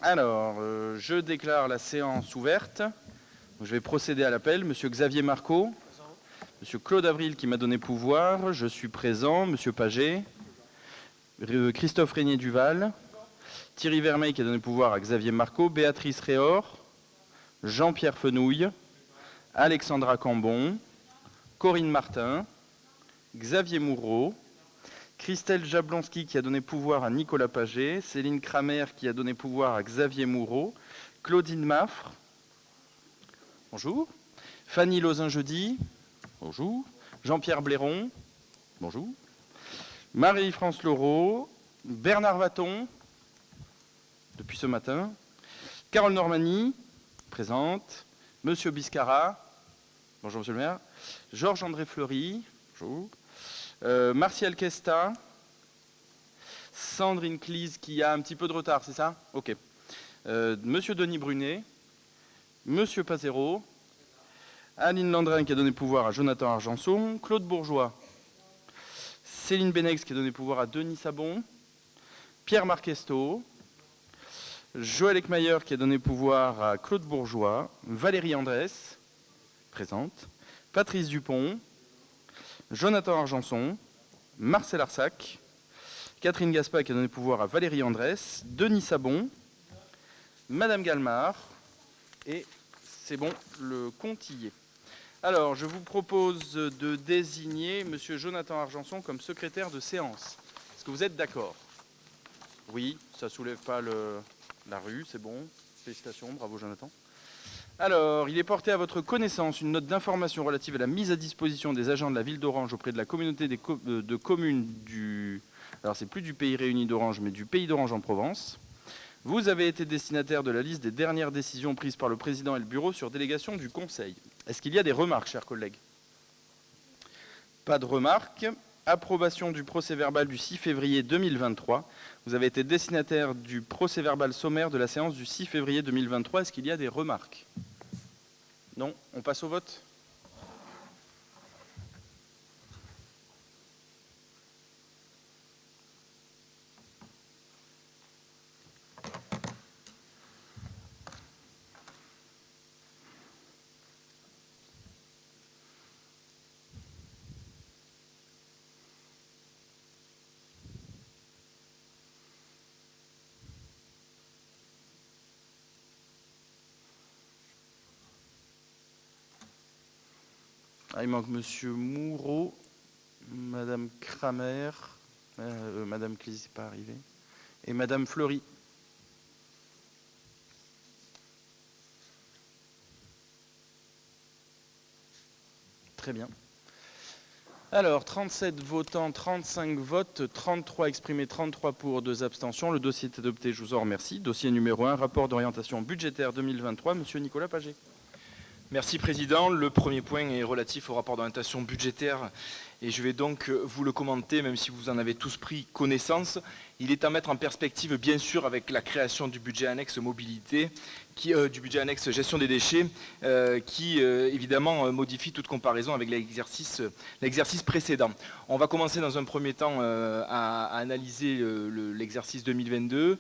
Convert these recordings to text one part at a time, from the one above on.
Alors, je déclare la séance ouverte. Je vais procéder à l'appel. Monsieur Xavier Marco. Monsieur Claude Avril qui m'a donné pouvoir. Je suis présent. Monsieur Paget. Christophe Régnier-Duval. Thierry Vermeil qui a donné pouvoir à Xavier Marco. Béatrice Réor. Jean-Pierre Fenouille. Alexandra Cambon. Corinne Martin. Xavier Moureau. Christelle Jablonski qui a donné pouvoir à Nicolas Paget, Céline Kramer qui a donné pouvoir à Xavier Moureau, Claudine Maffre, bonjour, Fanny Lozin-Jeudi, bonjour, Jean-Pierre Blairon, bonjour, Marie-France Laureau, Bernard Vaton, depuis ce matin, Carole Normani, présente, Monsieur Biscara, bonjour Monsieur le maire, Georges-André Fleury, bonjour, Martial Kesta, Sandrine Clise qui a un petit peu de retard, c'est ça? Ok. Monsieur Denis Brunet, Monsieur Pazero, Aline Landrin qui a donné pouvoir à Jonathan Argenson, Claude Bourgeois, Céline Benex qui a donné pouvoir à Denis Sabon, Pierre Marquesto, Joël Eckmayer qui a donné pouvoir à Claude Bourgeois, Valérie Andrès, présente, Patrice Dupont, Jonathan Argenson, Marcel Arsac, Catherine Gaspa qui a donné pouvoir à Valérie Andrès, Denis Sabon, Madame Galmard, et c'est bon, le compte y est. Alors, je vous propose de désigner Monsieur Jonathan Argenson comme secrétaire de séance. Est-ce que vous êtes d'accord? Oui, ça ne soulève pas la rue, c'est bon. Félicitations, bravo Jonathan. Alors, il est porté à votre connaissance une note d'information relative à la mise à disposition des agents de la ville d'Orange auprès de la communauté de communes du... Alors, c'est plus du pays réuni d'Orange, mais du pays d'Orange en Provence. Vous avez été destinataire de la liste des dernières décisions prises par le président et le bureau sur délégation du Conseil. Est-ce qu'il y a des remarques, chers collègues? Pas de remarques. Approbation du procès-verbal du 6 février 2023. Vous avez été destinataire du procès-verbal sommaire de la séance du 6 février 2023. Est-ce qu'il y a des remarques? Non. On passe au vote. Il manque Monsieur Moureau, Madame Kramer, Madame Clis n'est pas arrivée, et Madame Fleury. Très bien. Alors, 37 votants, 35 votes, 33 exprimés, 33 pour, 2 abstentions. Le dossier est adopté, je vous en remercie. Dossier numéro 1, rapport d'orientation budgétaire 2023, Monsieur Nicolas Paget. Merci Président. Le premier point est relatif au rapport d'orientation budgétaire et je vais donc vous le commenter, même si vous en avez tous pris connaissance. Il est à mettre en perspective, bien sûr, avec la création du budget annexe mobilité, du budget annexe gestion des déchets, qui évidemment modifie toute comparaison avec l'exercice précédent. On va commencer dans un premier temps à analyser l'exercice 2022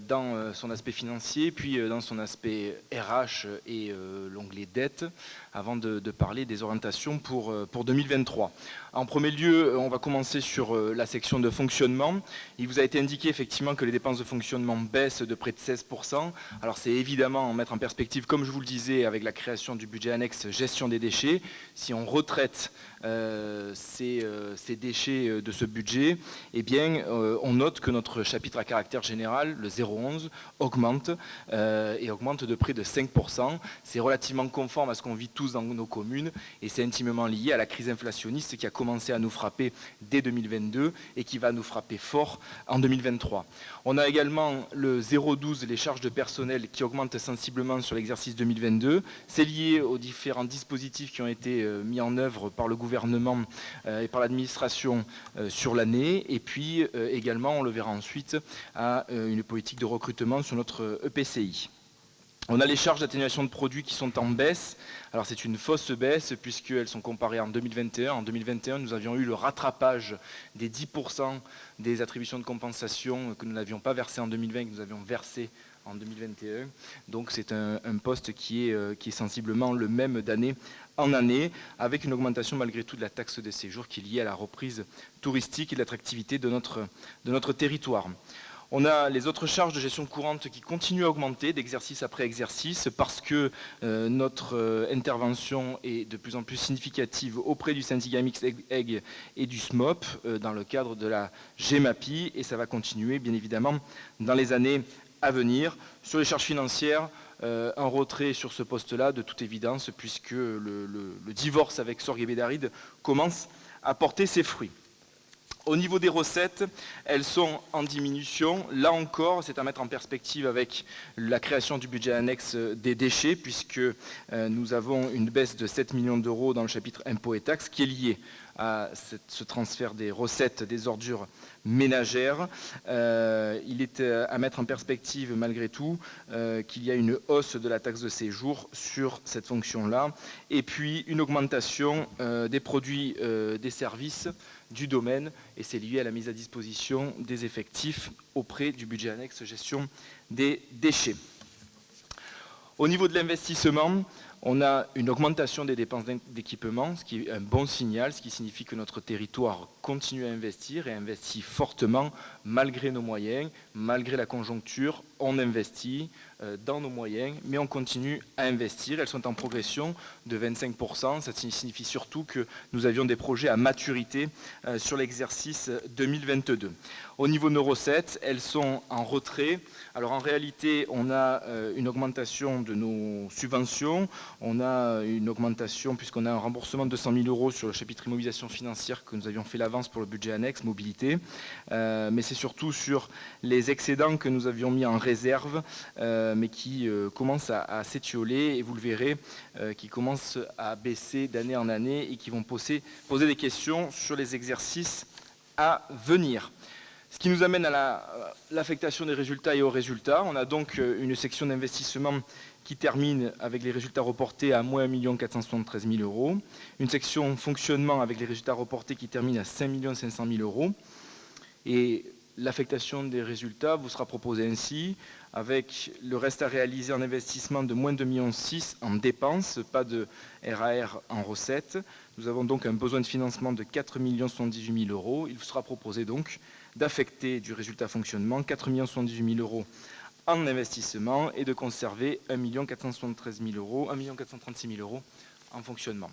dans son aspect financier, puis dans son aspect RH et l'onglet dette, avant de parler des orientations pour 2023. En premier lieu, on va commencer sur la section de fonctionnement. Il vous a été indiqué effectivement que les dépenses de fonctionnement baissent de près de 16%. Alors c'est évidemment en mettre en perspective, comme je vous le disais, avec la création du budget annexe gestion des déchets. Si on retraite ces déchets de ce budget, eh bien, on note que notre chapitre à caractère général, le 011, augmente et augmente de près de 5%. C'est relativement conforme à ce qu'on vit tous dans nos communes et c'est intimement lié à la crise inflationniste qui a commencé à nous frapper dès 2022 et qui va nous frapper fort en 2023. On a également le 012, les charges de personnel qui augmentent sensiblement sur l'exercice 2022. C'est lié aux différents dispositifs qui ont été mis en œuvre par le gouvernement et par l'administration sur l'année. Et puis également, on le verra ensuite, à une politique de recrutement sur notre EPCI. On a les charges d'atténuation de produits qui sont en baisse. Alors c'est une fausse baisse puisqu'elles sont comparées en 2021. En 2021, nous avions eu le rattrapage des 10% des attributions de compensation que nous n'avions pas versées en 2020, que nous avions versées en 2021. Donc c'est un poste qui est sensiblement le même d'année en année, avec une augmentation malgré tout de la taxe de séjour qui est liée à la reprise touristique et de l'attractivité de notre territoire. On a les autres charges de gestion courante qui continuent à augmenter d'exercice après exercice parce que notre intervention est de plus en plus significative auprès du syndicat mixte EG et du SMOP dans le cadre de la GEMAPI, et ça va continuer bien évidemment dans les années à venir. Sur les charges financières, un retrait sur ce poste-là de toute évidence, puisque le divorce avec Sorgue et Bédaride commence à porter ses fruits. Au niveau des recettes, elles sont en diminution. Là encore, c'est à mettre en perspective avec la création du budget annexe des déchets, puisque nous avons une baisse de 7 millions d'euros dans le chapitre impôts et taxes, qui est lié à ce transfert des recettes des ordures ménagères. Il est à mettre en perspective malgré tout qu'il y a une hausse de la taxe de séjour sur cette fonction-là, et puis une augmentation des produits des services du domaine, et c'est lié à la mise à disposition des effectifs auprès du budget annexe gestion des déchets. Au niveau de l'investissement, on a une augmentation des dépenses d'équipement, ce qui est un bon signal, ce qui signifie que notre territoire continue à investir et investit fortement malgré nos moyens, malgré la conjoncture. On investit dans nos moyens, mais on continue à investir. Elles sont en progression de 25%. Ça signifie surtout que nous avions des projets à maturité sur l'exercice 2022. Au niveau de nos recettes, elles sont en retrait. Alors en réalité, on a une augmentation de nos subventions. On a une augmentation puisqu'on a un remboursement de 200 000 euros sur le chapitre immobilisation financière que nous avions fait l'avance pour le budget annexe mobilité. Mais c'est surtout sur les excédents que nous avions mis en réserve, mais qui commencent à s'étioler, et vous le verrez, qui commencent à baisser d'année en année et qui vont poser des questions sur les exercices à venir. Ce qui nous amène à l'affectation des résultats et aux résultats. On a donc une section d'investissement qui termine avec les résultats reportés à moins 1 473 000 euros. Une section fonctionnement avec les résultats reportés qui termine à 5 500 000 euros. Et l'affectation des résultats vous sera proposée ainsi, avec le reste à réaliser en investissement de moins 2,6 millions en dépenses, pas de RAR en recettes. Nous avons donc un besoin de financement de 4 078 000 euros. Il vous sera proposé donc d'affecter du résultat fonctionnement 4 078 000 euros en investissement et de conserver 1 436 000 euros en fonctionnement.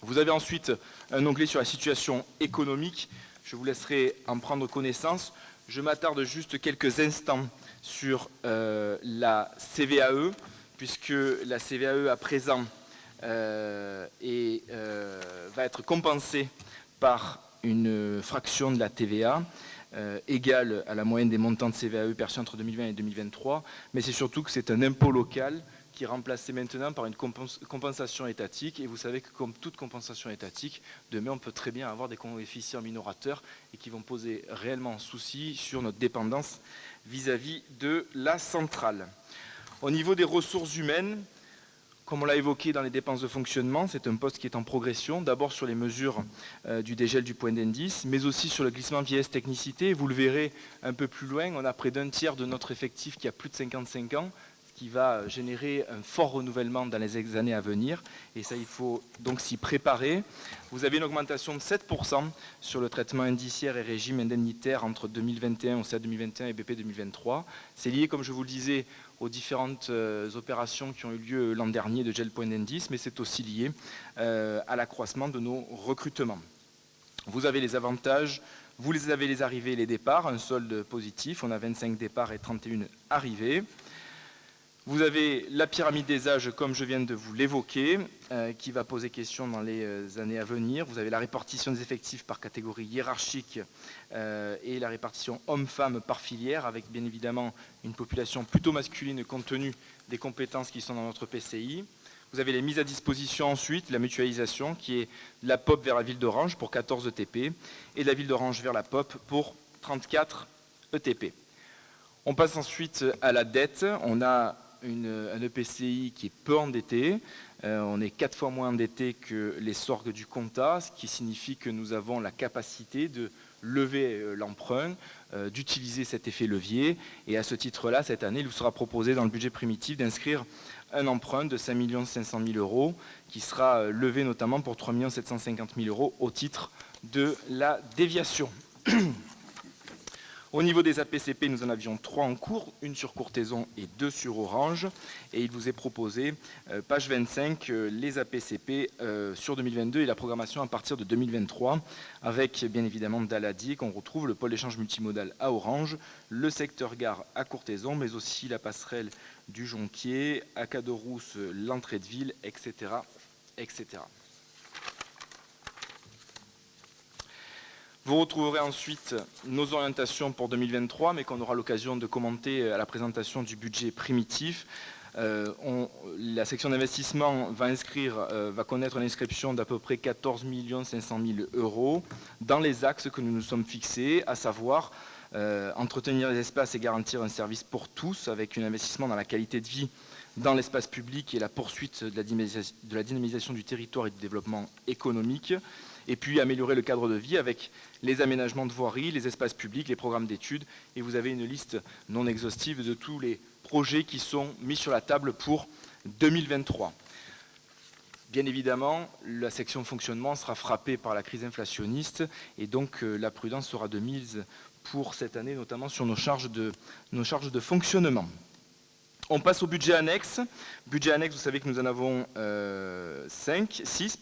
Vous avez ensuite un onglet sur la situation économique. Je vous laisserai en prendre connaissance. Je m'attarde juste quelques instants sur la CVAE, puisque la CVAE à présent va être compensée par une fraction de la TVA égale à la moyenne des montants de CVAE perçus entre 2020 et 2023, mais c'est surtout que c'est un impôt local qui est remplacé maintenant par une compensation étatique, et vous savez que comme toute compensation étatique, demain on peut très bien avoir des coefficients minorateurs et qui vont poser réellement souci sur notre dépendance vis-à-vis de la centrale. Au niveau des ressources humaines, comme on l'a évoqué dans les dépenses de fonctionnement, c'est un poste qui est en progression, d'abord sur les mesures du dégel du point d'indice, mais aussi sur le glissement vieillesse technicité. Vous le verrez un peu plus loin, on a près d'un tiers de notre effectif qui a plus de 55 ans, ce qui va générer un fort renouvellement dans les années à venir, et ça il faut donc s'y préparer. Vous avez une augmentation de 7% sur le traitement indiciaire et régime indemnitaire entre 2021, OCEA 2021 et BP 2023. C'est lié, comme je vous le disais, aux différentes opérations qui ont eu lieu l'an dernier de gel point d'indice, mais c'est aussi lié à l'accroissement de nos recrutements. Vous avez les avantages, vous avez les arrivées et les départs, un solde positif, on a 25 départs et 31 arrivées. Vous avez la pyramide des âges, comme je viens de vous l'évoquer, qui va poser question dans les années à venir. Vous avez la répartition des effectifs par catégorie hiérarchique et la répartition hommes-femmes par filière, avec bien évidemment une population plutôt masculine compte tenu des compétences qui sont dans notre PCI. Vous avez les mises à disposition ensuite, la mutualisation, qui est de la POP vers la ville d'Orange pour 14 ETP et de la ville d'Orange vers la POP pour 34 ETP. On passe ensuite à la dette. On a un EPCI qui est peu endetté. On est 4 fois moins endetté que les SORG du Comtat, ce qui signifie que nous avons la capacité de lever l'emprunt, d'utiliser cet effet levier. Et à ce titre-là, cette année, il vous sera proposé dans le budget primitif d'inscrire un emprunt de 5 500 000 euros qui sera levé notamment pour 3 750 000 euros au titre de la déviation. Au niveau des APCP, nous en avions 3 en cours, une sur Courthézon et 2 sur Orange. Et il vous est proposé, page 25, les APCP sur 2022 et la programmation à partir de 2023, avec bien évidemment Daladier qu'on retrouve, le pôle d'échange multimodal à Orange, le secteur gare à Courthézon, mais aussi la passerelle du Jonquier, à Caderousse, l'entrée de ville, etc. etc. Vous retrouverez ensuite nos orientations pour 2023, mais qu'on aura l'occasion de commenter à la présentation du budget primitif. La section d'investissement va connaître l'inscription d'à peu près 14 500 000 euros dans les axes que nous nous sommes fixés, à savoir entretenir les espaces et garantir un service pour tous, avec un investissement dans la qualité de vie dans l'espace public et la poursuite de la dynamisation du territoire et du développement économique, et puis améliorer le cadre de vie avec les aménagements de voirie, les espaces publics, les programmes d'études, et vous avez une liste non exhaustive de tous les projets qui sont mis sur la table pour 2023. Bien évidemment, la section fonctionnement sera frappée par la crise inflationniste, et donc la prudence sera de mise pour cette année, notamment sur nos charges de fonctionnement. On passe au budget annexe. Budget annexe, vous savez que nous en avons 6,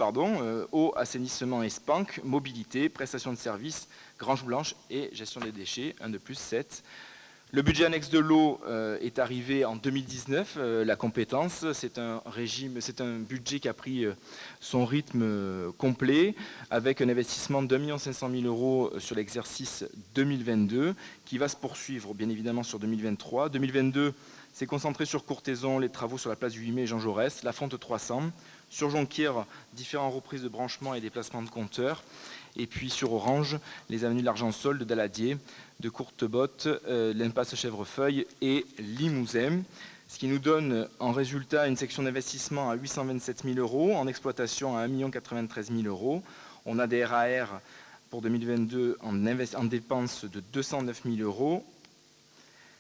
eau, assainissement et SPANC, mobilité, prestations de services, grange blanche et gestion des déchets, 1 de plus, 7. Le budget annexe de l'eau est arrivé en 2019, la compétence, c'est un budget qui a pris son rythme complet, avec un investissement de 2 500 000 euros sur l'exercice 2022, qui va se poursuivre bien évidemment sur 2023. 2022, c'est concentré sur Courthézon, les travaux sur la place du 8 mai et Jean Jaurès, la fonte 300. Sur Jonquier, différentes reprises de branchements et déplacements de compteurs. Et puis sur Orange, les avenues de l'Argent-Sol, de Daladier, de Courtebotte, l'impasse Chèvrefeuille et Limousin. Ce qui nous donne en résultat une section d'investissement à 827 000 euros, en exploitation à 1 93 000 euros. On a des RAR pour 2022 en dépenses de 209 000 euros.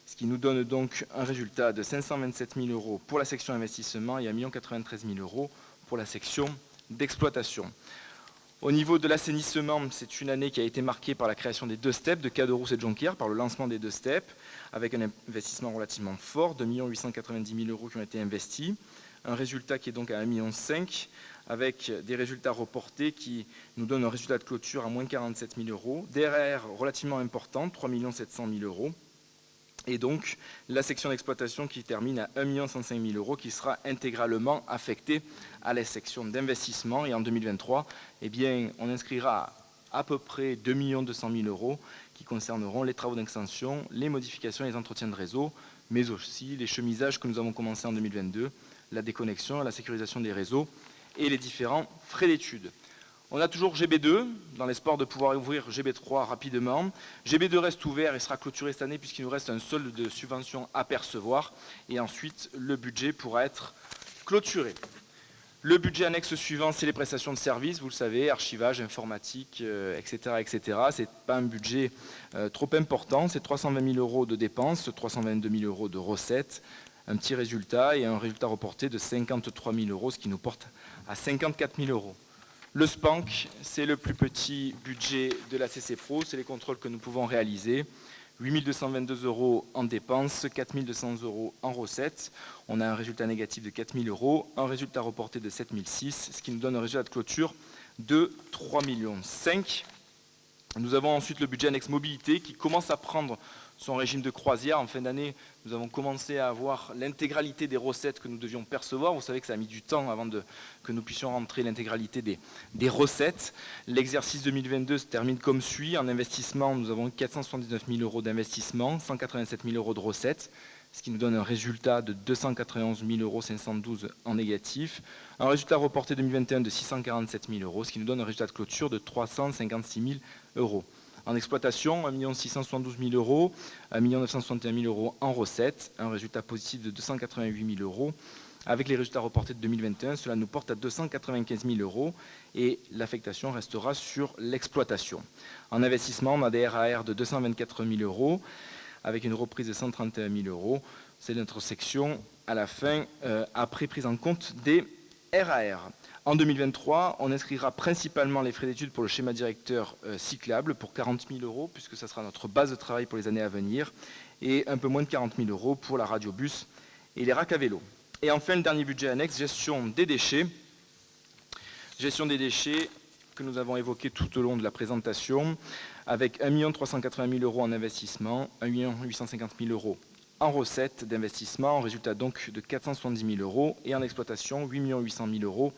Ce qui nous donne donc un résultat de 527 000 euros pour la section investissement et 1 93 000 euros pour la section d'exploitation. Au niveau de l'assainissement, c'est une année qui a été marquée par la création des 2 steps de Caderousse et de Jonquier, par le lancement des 2 steps, avec un investissement relativement fort, 2 890 000 euros qui ont été investis. Un résultat qui est donc à 1,5 million, avec des résultats reportés qui nous donnent un résultat de clôture à moins 47 000 euros. Des RR relativement importants, 3 700 000 euros. Et donc, la section d'exploitation qui termine à 1 105 000 euros, qui sera intégralement affectée à la section d'investissement. Et en 2023, eh bien, on inscrira à peu près 2 200 000 euros qui concerneront les travaux d'extension, les modifications et les entretiens de réseau, mais aussi les chemisages que nous avons commencé en 2022, la déconnexion, la sécurisation des réseaux et les différents frais d'études. On a toujours GB2, dans l'espoir de pouvoir ouvrir GB3 rapidement. GB2 reste ouvert et sera clôturé cette année puisqu'il nous reste un solde de subvention à percevoir. Et ensuite, le budget pourra être clôturé. Le budget annexe suivant, c'est les prestations de services, vous le savez, archivage, informatique, etc. etc. Ce n'est pas un budget trop important, c'est 320 000 euros de dépenses, 322 000 euros de recettes, un petit résultat et un résultat reporté de 53 000 euros, ce qui nous porte à 54 000 euros. Le SPANC, c'est le plus petit budget de la CC Pro, c'est les contrôles que nous pouvons réaliser. 8 222 euros en dépenses, 4 200 euros en recettes. On a un résultat négatif de 4 000 euros, un résultat reporté de 7 006, ce qui nous donne un résultat de clôture de 3,5 millions. Nous avons ensuite le budget annexe mobilité qui commence à prendre son régime de croisière. En fin d'année, nous avons commencé à avoir l'intégralité des recettes que nous devions percevoir. Vous savez que ça a mis du temps avant que nous puissions rentrer l'intégralité des recettes. L'exercice 2022 se termine comme suit. En investissement, nous avons 479 000 euros d'investissement, 187 000 euros de recettes, ce qui nous donne un résultat de 291 512 euros en négatif. Un résultat reporté 2021 de 647 000 euros, ce qui nous donne un résultat de clôture de 356 000 euros. En exploitation, 1 672 000 euros, 1 961 000 euros en recettes, un résultat positif de 288 000 euros. Avec les résultats reportés de 2021, cela nous porte à 295 000 euros et l'affectation restera sur l'exploitation. En investissement, on a des RAR de 224 000 euros avec une reprise de 131 000 euros. C'est notre section à la fin, après prise en compte des RAR. En 2023, on inscrira principalement les frais d'études pour le schéma directeur cyclable pour 40 000 euros, puisque ça sera notre base de travail pour les années à venir, et un peu moins de 40 000 euros pour la radiobus et les racks à vélo. Et enfin, le dernier budget annexe, gestion des déchets. Gestion des déchets que nous avons évoqué tout au long de la présentation, avec 1 380 000 euros en investissement, 1 850 000 euros en recettes d'investissement, en résultat donc de 470 000 euros, et en exploitation, 8 800 000 euros,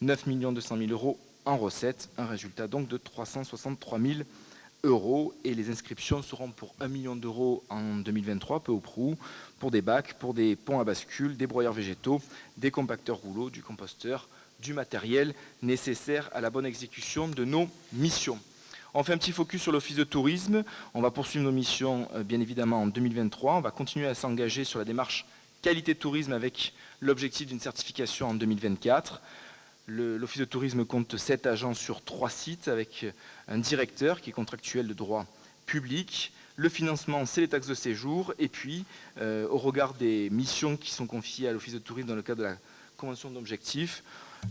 9 200 000 euros en recettes, un résultat donc de 363 000 euros. Et les inscriptions seront pour 1 million d'euros en 2023, peu ou prou, pour des bacs, pour des ponts à bascule, des broyeurs végétaux, des compacteurs rouleaux, du composteur, du matériel nécessaire à la bonne exécution de nos missions. On fait un petit focus sur l'office de tourisme. On va poursuivre nos missions, bien évidemment, en 2023. On va continuer à s'engager sur la démarche qualité de tourisme avec l'objectif d'une certification en 2024. L'office de tourisme compte 7 agents sur 3 sites avec un directeur qui est contractuel de droit public. Le financement, c'est les taxes de séjour. Et puis, au regard des missions qui sont confiées à l'office de tourisme dans le cadre de la convention d'objectifs,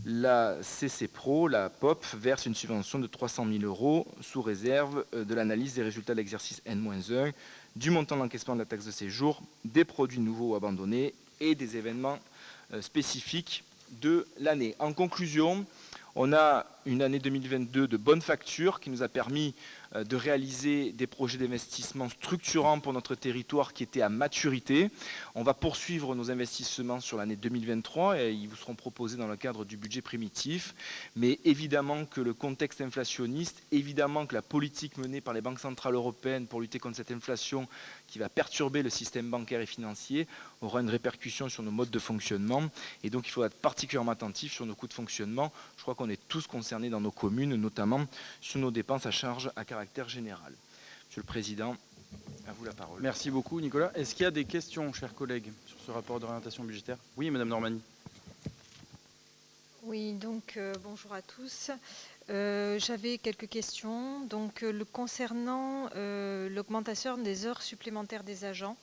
la CC Pro, la POP, verse une subvention de 300 000 euros sous réserve de l'analyse des résultats de l'exercice N-1, du montant d'encaissement de la taxe de séjour, des produits nouveaux ou abandonnés et des événements spécifiques de l'année. En conclusion, on a une année 2022 de bonne facture qui nous a permis de réaliser des projets d'investissement structurants pour notre territoire qui étaient à maturité. On va poursuivre nos investissements sur l'année 2023 et ils vous seront proposés dans le cadre du budget primitif. Mais évidemment que le contexte inflationniste, évidemment que la politique menée par les banques centrales européennes pour lutter contre cette inflation qui va perturber le système bancaire et financier aura une répercussion sur nos modes de fonctionnement. Et donc il faut être particulièrement attentif sur nos coûts de fonctionnement. Je crois qu'on est tous concernés dans nos communes, notamment sur nos dépenses à charge à caractère général. Monsieur le Président, à vous la parole. Merci beaucoup, Nicolas. Est-ce qu'il y a des questions, chers collègues, sur ce rapport d'orientation budgétaire? Oui, Madame Normani. Oui, donc bonjour à tous. J'avais quelques questions. Donc, concernant l'augmentation des heures supplémentaires des agents,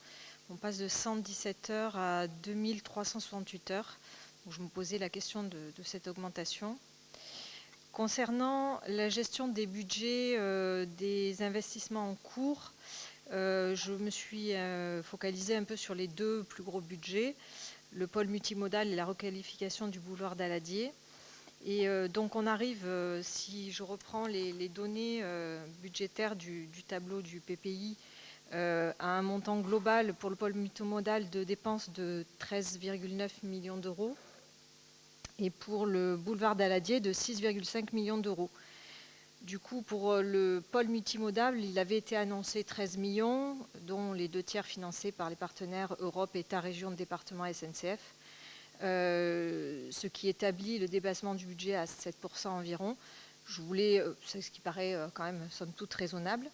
on passe de 117 heures à 2368 heures. Donc, je me posais la question de cette augmentation. Concernant la gestion des budgets des investissements en cours, je me suis focalisée un peu sur les deux plus gros budgets, le pôle multimodal et la requalification du boulevard d'Aladier. Et donc on arrive, si je reprends les données budgétaires du tableau du PPI, à un montant global pour le pôle multimodal de dépenses de 13,9 millions d'euros et pour le boulevard d'Aladier de 6,5 millions d'euros. Du coup, pour le pôle multimodal, il avait été annoncé 13 millions, dont les 2 tiers financés par les partenaires Europe, État, Région, Département, SNCF, ce qui établit le dépassement du budget à 7% environ. C'est ce qui paraît quand même somme toute raisonnable.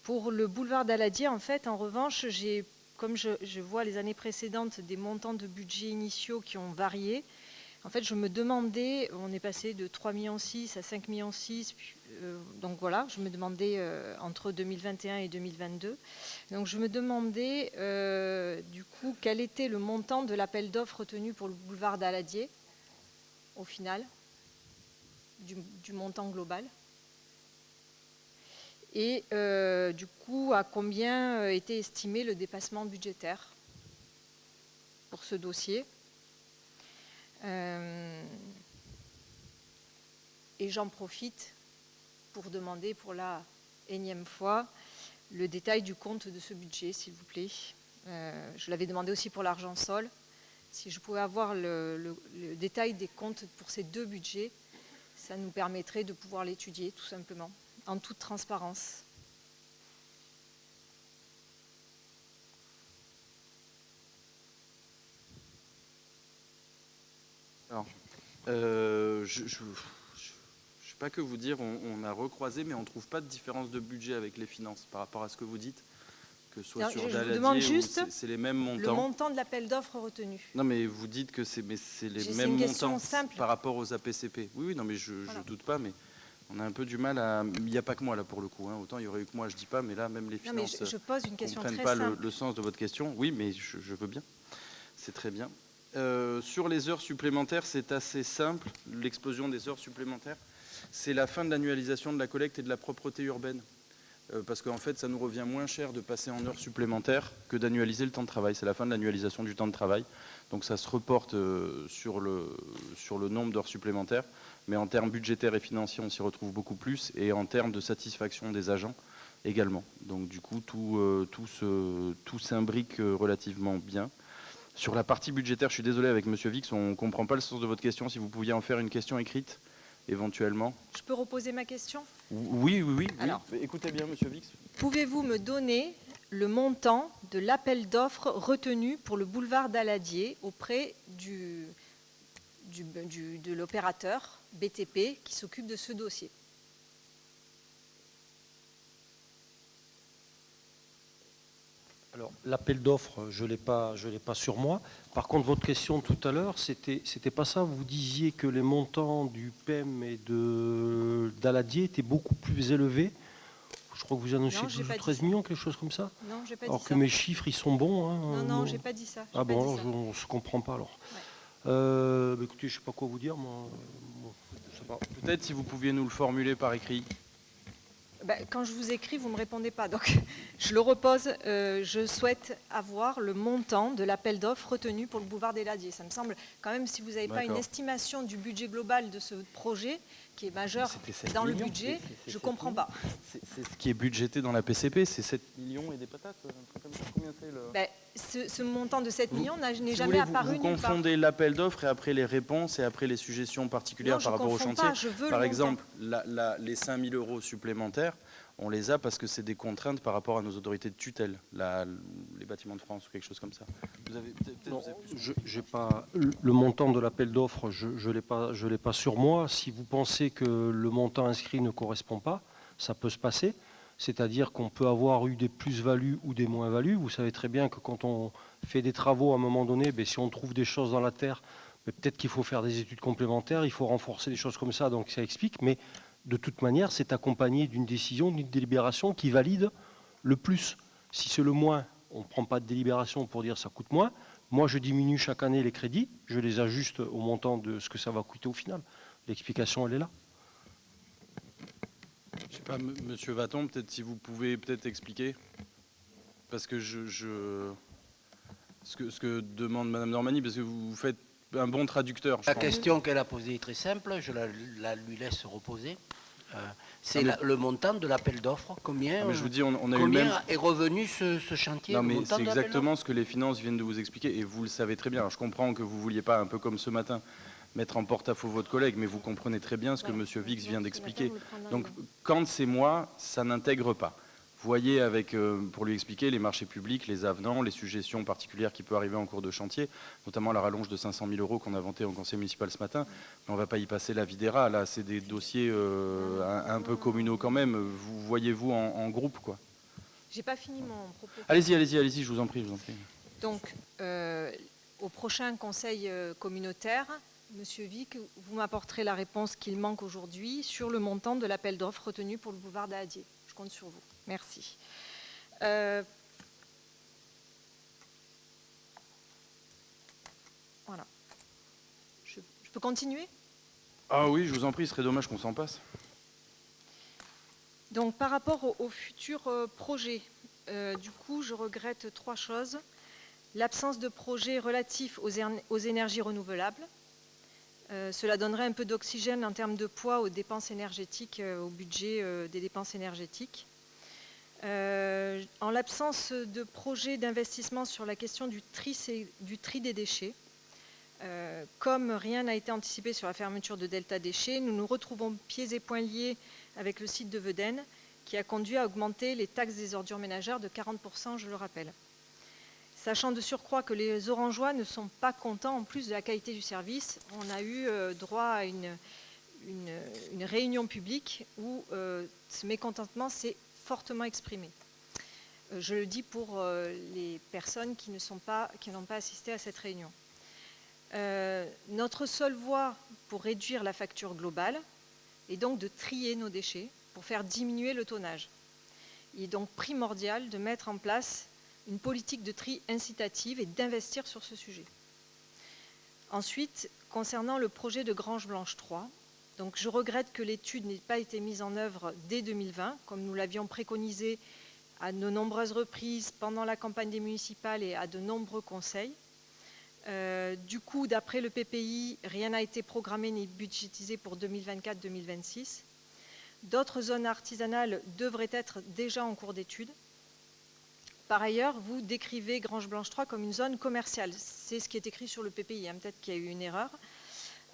Pour le boulevard d'Aladier, en fait, en revanche, comme je vois les années précédentes des montants de budget initiaux qui ont varié, en fait, je me demandais, on est passé de 3,6 millions à 5,6 millions, donc voilà, je me demandais entre 2021 et 2022. Donc je me demandais du coup quel était le montant de l'appel d'offres retenu pour le boulevard d'Aladier, au final, du montant global. Et du coup, à combien était estimé le dépassement budgétaire pour ce dossier. Et j'en profite pour demander pour la énième fois le détail du compte de ce budget, s'il vous plaît. Je l'avais demandé aussi pour l'argent sol. Si je pouvais avoir le détail des comptes pour ces deux budgets, ça nous permettrait de pouvoir l'étudier tout simplement, en toute transparence. Alors, je sais pas que vous dire, on a recroisé, mais on ne trouve pas de différence de budget avec les finances par rapport à ce que vous dites, que ce soit Non, sur je vous Daladier demande ou juste c'est les mêmes le montants. montant de l'appel d'offres retenu. Non, mais vous dites que c'est les C'est mêmes une question montants simple. par rapport aux APCP. Oui, oui, non, mais je Voilà. doute pas, mais on a un peu du mal à... Il n'y a pas que moi, là, pour le coup. Hein. Autant il y aurait eu que moi, je dis pas, mais là, même les Non, mais finances je pose une question comprennent très pas simple. le sens de votre question. Oui, mais je veux bien. C'est très bien. Sur les heures supplémentaires, c'est assez simple, l'explosion des heures supplémentaires. C'est la fin de l'annualisation de la collecte et de la propreté urbaine. Parce qu'en fait, ça nous revient moins cher de passer en heures supplémentaires que d'annualiser le temps de travail. C'est la fin de l'annualisation du temps de travail. Donc ça se reporte sur le nombre d'heures supplémentaires. Mais en termes budgétaires et financiers, on s'y retrouve beaucoup plus. Et en termes de satisfaction des agents également. Donc du coup, tout s'imbrique relativement bien. Sur la partie budgétaire, je suis désolé avec Monsieur Vix, on ne comprend pas le sens de votre question. Si vous pouviez en faire une question écrite, éventuellement. Je peux reposer ma question? Oui. Alors, écoutez bien, Monsieur Vix. Pouvez-vous me donner le montant de l'appel d'offres retenu pour le boulevard Daladier auprès de l'opérateur BTP qui s'occupe de ce dossier? Alors, l'appel d'offres, je l'ai pas sur moi. Par contre, votre question tout à l'heure, c'était pas ça. Vous disiez que les montants du PEM et de Daladier étaient beaucoup plus élevés. Je crois que vous annoncez Non, j'ai 12 pas ou dit 13 ça. millions, quelque chose comme ça. Non, j'ai pas Alors dit que ça. mes chiffres, ils sont bons. Hein, Non, j'ai pas dit ça. Ah bon, dit ça. on ne se comprend pas alors. Écoutez, je ne sais pas quoi vous dire. Moi, je sais pas. Peut-être si vous pouviez nous le formuler par écrit. Quand je vous écris, vous ne me répondez pas. Donc, je le repose. Je souhaite avoir le montant de l'appel d'offres retenu pour le boulevard des Ladiers. Ça me semble, quand même, si vous n'avez pas une D'accord. estimation du budget global de ce projet, qui est majeur C'était 7 dans le millions. budget, C'est je ne 7 comprends millions. pas. C'est ce qui est budgété dans la PCP, c'est 7 millions et des patates. Un truc comme ça. Combien c'est le... Ce montant de 7 millions n'est Si vous jamais voulez, apparu vous nulle part. confondez l'appel d'offres et après les réponses et après les suggestions particulières Non, je par rapport au confonds chantier. pas, je veux Par le exemple, les 5 000 euros supplémentaires, on les a parce que c'est des contraintes par rapport à nos autorités de tutelle, les bâtiments de France ou quelque chose comme ça. Vous avez peut-être Non, vous avez plus- j'ai pas le montant de l'appel d'offres, je l'ai pas sur moi. Si vous pensez que le montant inscrit ne correspond pas, ça peut se passer. C'est-à-dire qu'on peut avoir eu des plus-values ou des moins-values. Vous savez très bien que quand on fait des travaux, à un moment donné, si on trouve des choses dans la terre, peut-être qu'il faut faire des études complémentaires, il faut renforcer des choses comme ça, donc ça explique. Mais de toute manière, c'est accompagné d'une décision, d'une délibération qui valide le plus. Si c'est le moins, on ne prend pas de délibération pour dire ça coûte moins. Moi, je diminue chaque année les crédits, je les ajuste au montant de ce que ça va coûter au final. L'explication, elle est là. Je sais pas, Monsieur Vaton, peut-être si vous pouvez peut-être expliquer, parce que ce que demande Madame Normani, parce que vous faites un bon traducteur. je La pense. question qu'elle a posée est très simple, je la lui laisse reposer. C'est Non, mais- le montant de l'appel d'offres. Combien, Ah, mais je vous dis, on a eu le combien même. est revenu ce chantier? Non, le mais montant c'est de l'appel exactement ce que les finances viennent de vous expliquer, et vous le savez très bien. Alors, je comprends que vous ne vouliez pas, un peu comme ce matin, mettre en porte-à-faux votre collègue, mais vous comprenez très bien ce que Monsieur Vix vient d'expliquer. Donc, quand c'est moi, ça n'intègre pas. Voyez avec, pour lui expliquer, les marchés publics, les avenants, les suggestions particulières qui peuvent arriver en cours de chantier, notamment la rallonge de 500 000 euros qu'on a vantée au conseil municipal ce matin. Mais on ne va pas y passer la vie des rats. Là, c'est des dossiers un peu communaux quand même. Vous voyez-vous en groupe, quoi. J'ai pas fini mon propos. Allez-y, je vous en prie. Donc, au prochain conseil communautaire, Monsieur Vic, vous m'apporterez la réponse qu'il manque aujourd'hui sur le montant de l'appel d'offres retenu pour le boulevard d'Adier. Je compte sur vous. Merci. Voilà. Je peux continuer ? Ah oui, je vous en prie, ce serait dommage qu'on s'en passe. Donc, par rapport au futur projet, du coup, je regrette 3 choses. L'absence de projet relatif aux énergies renouvelables. Cela donnerait un peu d'oxygène en termes de poids aux dépenses énergétiques, au budget des dépenses énergétiques. En l'absence de projet d'investissement sur la question du tri des déchets, comme rien n'a été anticipé sur la fermeture de Delta Déchets, nous nous retrouvons pieds et poings liés avec le site de Vedène, qui a conduit à augmenter les taxes des ordures ménagères de 40%, je le rappelle. Sachant de surcroît que les Orangeois ne sont pas contents, en plus de la qualité du service, on a eu droit à une réunion publique où ce mécontentement s'est fortement exprimé. Je le dis pour les personnes qui n'ont pas assisté à cette réunion. Notre seule voie pour réduire la facture globale est donc de trier nos déchets pour faire diminuer le tonnage. Il est donc primordial de mettre en place une politique de tri incitative et d'investir sur ce sujet. Ensuite, concernant le projet de Grange Blanche 3, donc je regrette que l'étude n'ait pas été mise en œuvre dès 2020, comme nous l'avions préconisé à de nombreuses reprises pendant la campagne des municipales et à de nombreux conseils. Du coup, d'après le PPI, rien n'a été programmé ni budgétisé pour 2024-2026. D'autres zones artisanales devraient être déjà en cours d'étude. Par ailleurs, vous décrivez Grange Blanche 3 comme une zone commerciale. C'est ce qui est écrit sur le PPI, hein. Peut-être qu'il y a eu une erreur.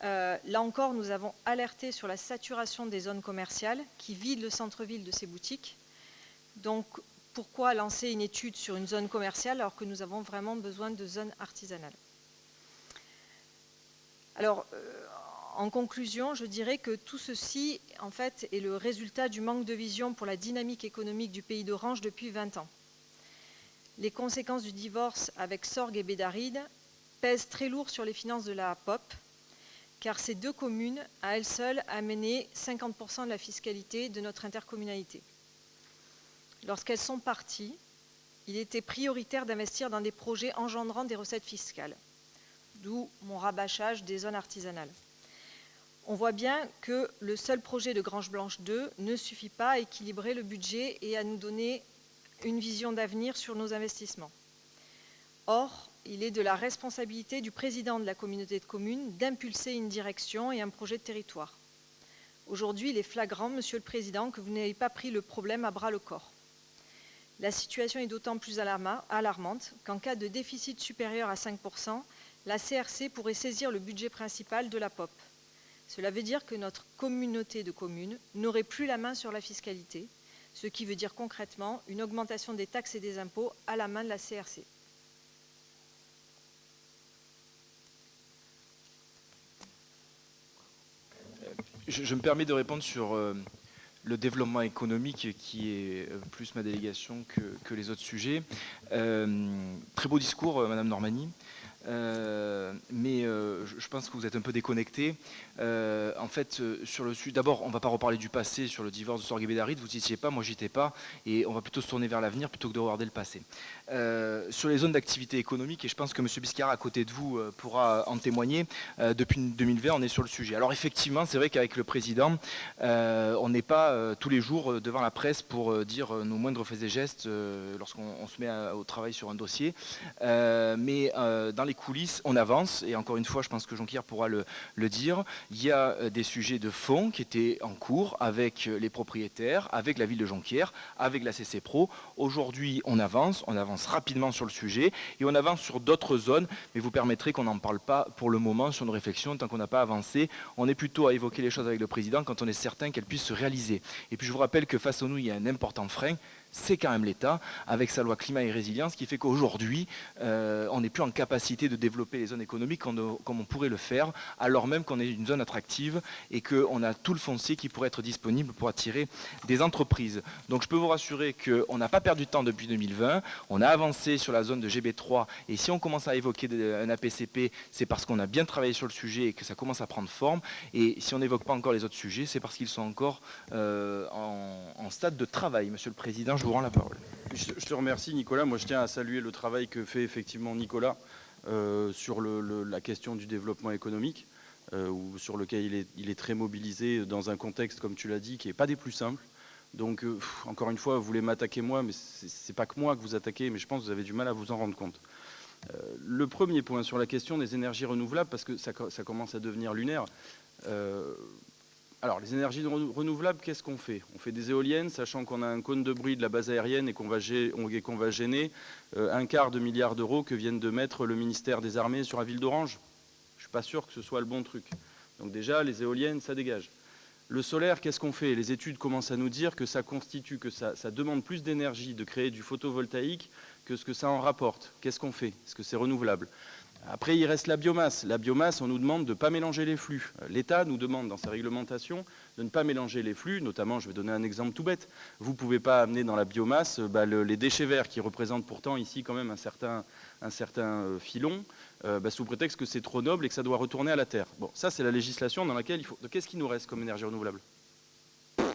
Là encore, nous avons alerté sur la saturation des zones commerciales qui vident le centre-ville de ses boutiques. Donc, pourquoi lancer une étude sur une zone commerciale alors que nous avons vraiment besoin de zones artisanales? Alors, en conclusion, je dirais que tout ceci, en fait, est le résultat du manque de vision pour la dynamique économique du pays d'Orange depuis 20 ans. Les conséquences du divorce avec Sorgues et Bédarrides pèsent très lourd sur les finances de la POP, car ces deux communes, à elles seules, amenaient 50% de la fiscalité de notre intercommunalité. Lorsqu'elles sont parties, il était prioritaire d'investir dans des projets engendrant des recettes fiscales, d'où mon rabâchage des zones artisanales. On voit bien que le seul projet de Grange Blanche 2 ne suffit pas à équilibrer le budget et à nous donner une vision d'avenir sur nos investissements. Or, il est de la responsabilité du président de la communauté de communes d'impulser une direction et un projet de territoire. Aujourd'hui, il est flagrant, Monsieur le Président, que vous n'avez pas pris le problème à bras-le-corps. La situation est d'autant plus alarmante qu'en cas de déficit supérieur à 5%, la CRC pourrait saisir le budget principal de la POP. Cela veut dire que notre communauté de communes n'aurait plus la main sur la fiscalité, ce qui veut dire concrètement une augmentation des taxes et des impôts à la main de la CRC. Je me permets de répondre sur le développement économique qui est plus ma délégation que les autres sujets. Très beau discours, Madame Normani. Mais je pense que vous êtes un peu déconnecté. En fait, sur le sujet, d'abord, on ne va pas reparler du passé sur le divorce de Sorgues et Bédarrides. Vous n'y étiez pas, moi j'y étais pas, et on va plutôt se tourner vers l'avenir plutôt que de regarder le passé. Sur les zones d'activité économique, et je pense que M. Biscara à côté de vous pourra en témoigner, depuis 2020 on est sur le sujet. Alors effectivement, c'est vrai qu'avec le président, on n'est pas tous les jours devant la presse pour dire nos moindres faits et gestes lorsqu'on se met au travail sur un dossier, mais dans les coulisses, on avance, et encore une fois, je pense que Jonquière pourra le dire, il y a des sujets de fond qui étaient en cours avec les propriétaires, avec la ville de Jonquière, avec la CC Pro. Aujourd'hui, on avance rapidement sur le sujet, et on avance sur d'autres zones, mais vous permettrez qu'on n'en parle pas pour le moment sur nos réflexions, tant qu'on n'a pas avancé. On est plutôt à évoquer les choses avec le président quand on est certain qu'elles puissent se réaliser. Et puis je vous rappelle que face à nous, il y a un important frein, c'est quand même l'État, avec sa loi climat et résilience, qui fait qu'aujourd'hui, on n'est plus en capacité de développer les zones économiques comme on pourrait le faire, alors même qu'on est une zone attractive et qu'on a tout le foncier qui pourrait être disponible pour attirer des entreprises. Donc je peux vous rassurer qu'on n'a pas perdu de temps depuis 2020, on a avancé sur la zone de GB3, et si on commence à évoquer un APCP, c'est parce qu'on a bien travaillé sur le sujet et que ça commence à prendre forme, et si on n'évoque pas encore les autres sujets, c'est parce qu'ils sont encore en stade de travail. Monsieur le Président, je vous rends la parole. Je te remercie, Nicolas. Moi, je tiens à saluer le travail que fait effectivement Nicolas sur la question du développement économique, sur lequel il est très mobilisé dans un contexte, comme tu l'as dit, qui n'est pas des plus simples. Donc, encore une fois, vous voulez m'attaquer moi, mais c'est pas que moi que vous attaquez, mais je pense que vous avez du mal à vous en rendre compte. Le premier point sur la question des énergies renouvelables, parce que ça commence à devenir lunaire. Alors, les énergies renouvelables, qu'est-ce qu'on fait? On fait des éoliennes, sachant qu'on a un cône de bruit de la base aérienne et qu'on va gêner un quart de milliard d'euros que viennent de mettre le ministère des Armées sur la ville d'Orange. Je ne suis pas sûr que ce soit le bon truc. Donc déjà, les éoliennes, ça dégage. Le solaire, qu'est-ce qu'on fait? Les études commencent à nous dire que ça demande plus d'énergie de créer du photovoltaïque que ce que ça en rapporte. Qu'est-ce qu'on fait? Est-ce que c'est renouvelable? Après, il reste la biomasse. La biomasse, on nous demande de ne pas mélanger les flux. L'État nous demande dans sa réglementation de ne pas mélanger les flux, notamment, je vais donner un exemple tout bête, vous ne pouvez pas amener dans la biomasse les déchets verts qui représentent pourtant ici quand même un certain filon, sous prétexte que c'est trop noble et que ça doit retourner à la terre. Bon, ça c'est la législation dans laquelle il faut... Qu'est-ce qui nous reste comme énergie renouvelable? La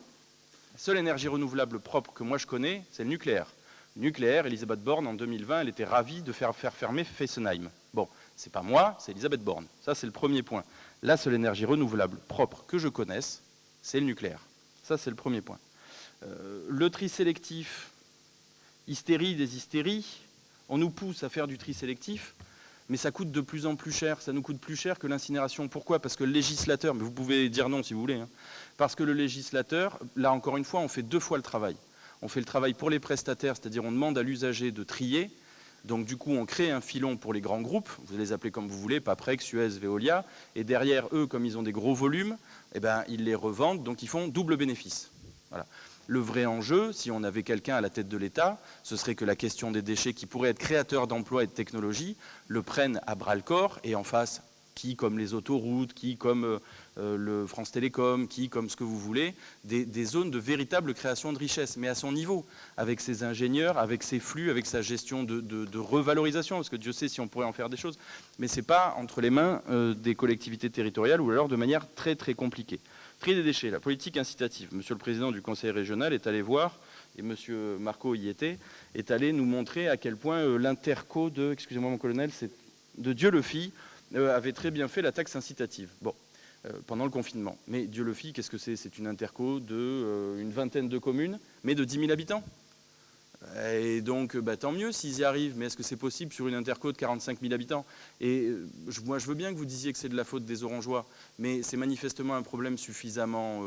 seule énergie renouvelable propre que moi je connais, c'est le nucléaire. Nucléaire, Elisabeth Borne, en 2020, elle était ravie de faire fermer Fessenheim. Bon, c'est pas moi, c'est Elisabeth Borne. Ça, c'est le premier point. La seule énergie renouvelable propre que je connaisse, c'est le nucléaire. Ça, c'est le premier point. Le tri sélectif, hystérie des hystéries, on nous pousse à faire du tri sélectif, mais ça coûte de plus en plus cher. Ça nous coûte plus cher que l'incinération. Pourquoi? Parce que le législateur, mais vous pouvez dire non si vous voulez, hein, parce que le législateur, là encore une fois, on fait 2 fois le travail. On fait le travail pour les prestataires, c'est-à-dire on demande à l'usager de trier. Donc du coup, on crée un filon pour les grands groupes, vous les appelez comme vous voulez, Paprex, Suez, Veolia, et derrière eux, comme ils ont des gros volumes, eh ben, ils les revendent, donc ils font double bénéfice. Voilà. Le vrai enjeu, si on avait quelqu'un à la tête de l'État, ce serait que la question des déchets, qui pourrait être créateur d'emplois et de technologies, le prenne à bras-le-corps et en fasse qui comme les autoroutes, qui comme le France Télécom, qui comme ce que vous voulez, des zones de véritable création de richesse, mais à son niveau, avec ses ingénieurs, avec ses flux, avec sa gestion de revalorisation, parce que Dieu sait si on pourrait en faire des choses, mais ce n'est pas entre les mains des collectivités territoriales ou alors de manière très très compliquée. Tri des déchets, la politique incitative. Monsieur le Président du Conseil régional est allé voir, et Monsieur Marco y était, est allé nous montrer à quel point l'interco de, excusez-moi mon colonel, c'est de Dieulefit, avait très bien fait la taxe incitative. Bon, pendant le confinement. Mais Dieulefit, qu'est-ce que c'est? C'est une interco de une vingtaine de communes, mais de 10 000 habitants. Et donc, tant mieux s'ils y arrivent, mais est-ce que c'est possible sur une interco de 45 000 habitants? Et moi, je veux bien que vous disiez que c'est de la faute des Orangeois, mais c'est manifestement un problème suffisamment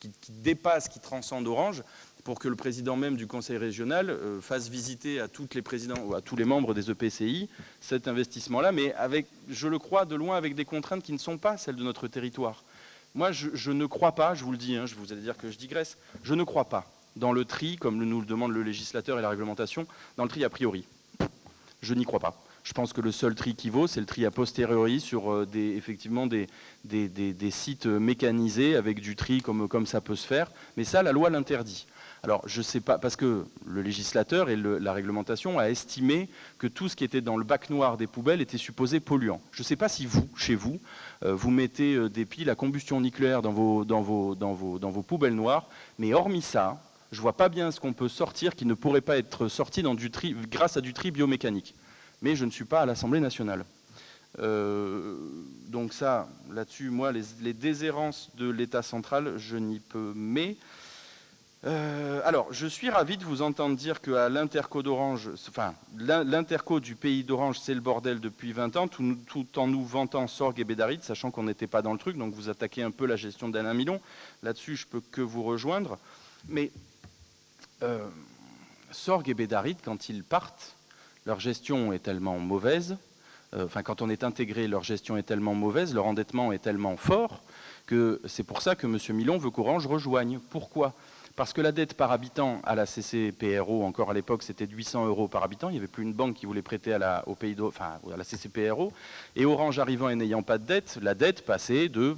qui dépasse, qui transcende Orange, pour que le président même du conseil régional fasse visiter à tous les présidents ou à tous les membres des EPCI cet investissement-là, mais avec, je le crois, de loin avec des contraintes qui ne sont pas celles de notre territoire. Moi, je ne crois pas, je vous le dis, hein, vous allez dire que je digresse, je ne crois pas dans le tri, comme nous le demande le législateur et la réglementation, dans le tri a priori. Je n'y crois pas. Je pense que le seul tri qui vaut, c'est le tri a posteriori sur effectivement des sites mécanisés avec du tri comme ça peut se faire. Mais ça, la loi l'interdit. Alors, je ne sais pas, parce que le législateur et la réglementation a estimé que tout ce qui était dans le bac noir des poubelles était supposé polluant. Je ne sais pas si vous, chez vous, vous mettez des piles à combustion nucléaire dans vos poubelles noires, mais hormis ça, je ne vois pas bien ce qu'on peut sortir qui ne pourrait pas être sorti dans du tri, grâce à du tri biomécanique. Mais je ne suis pas à l'Assemblée nationale. Donc ça, là-dessus, moi, les déshérences de l'État central, je n'y peux mais... alors, je suis ravi de vous entendre dire qu'à l'interco d'Orange, enfin, l'interco du pays d'Orange, c'est le bordel depuis 20 ans, tout en nous vantant Sorgues et Bédarite, sachant qu'on n'était pas dans le truc, donc vous attaquez un peu la gestion d'Alain Milon. Là-dessus, je peux que vous rejoindre. Mais Sorgues et Bédarite, quand ils partent, leur gestion est tellement mauvaise, quand on est intégré, leur gestion est tellement mauvaise, leur endettement est tellement fort, que c'est pour ça que M. Milon veut qu'Orange rejoigne. Pourquoi ? Parce que la dette par habitant à la CCPRO, encore à l'époque, c'était de 800 € par habitant. Il n'y avait plus une banque qui voulait prêter à la CCPRO. Et Orange arrivant et n'ayant pas de dette, la dette passait de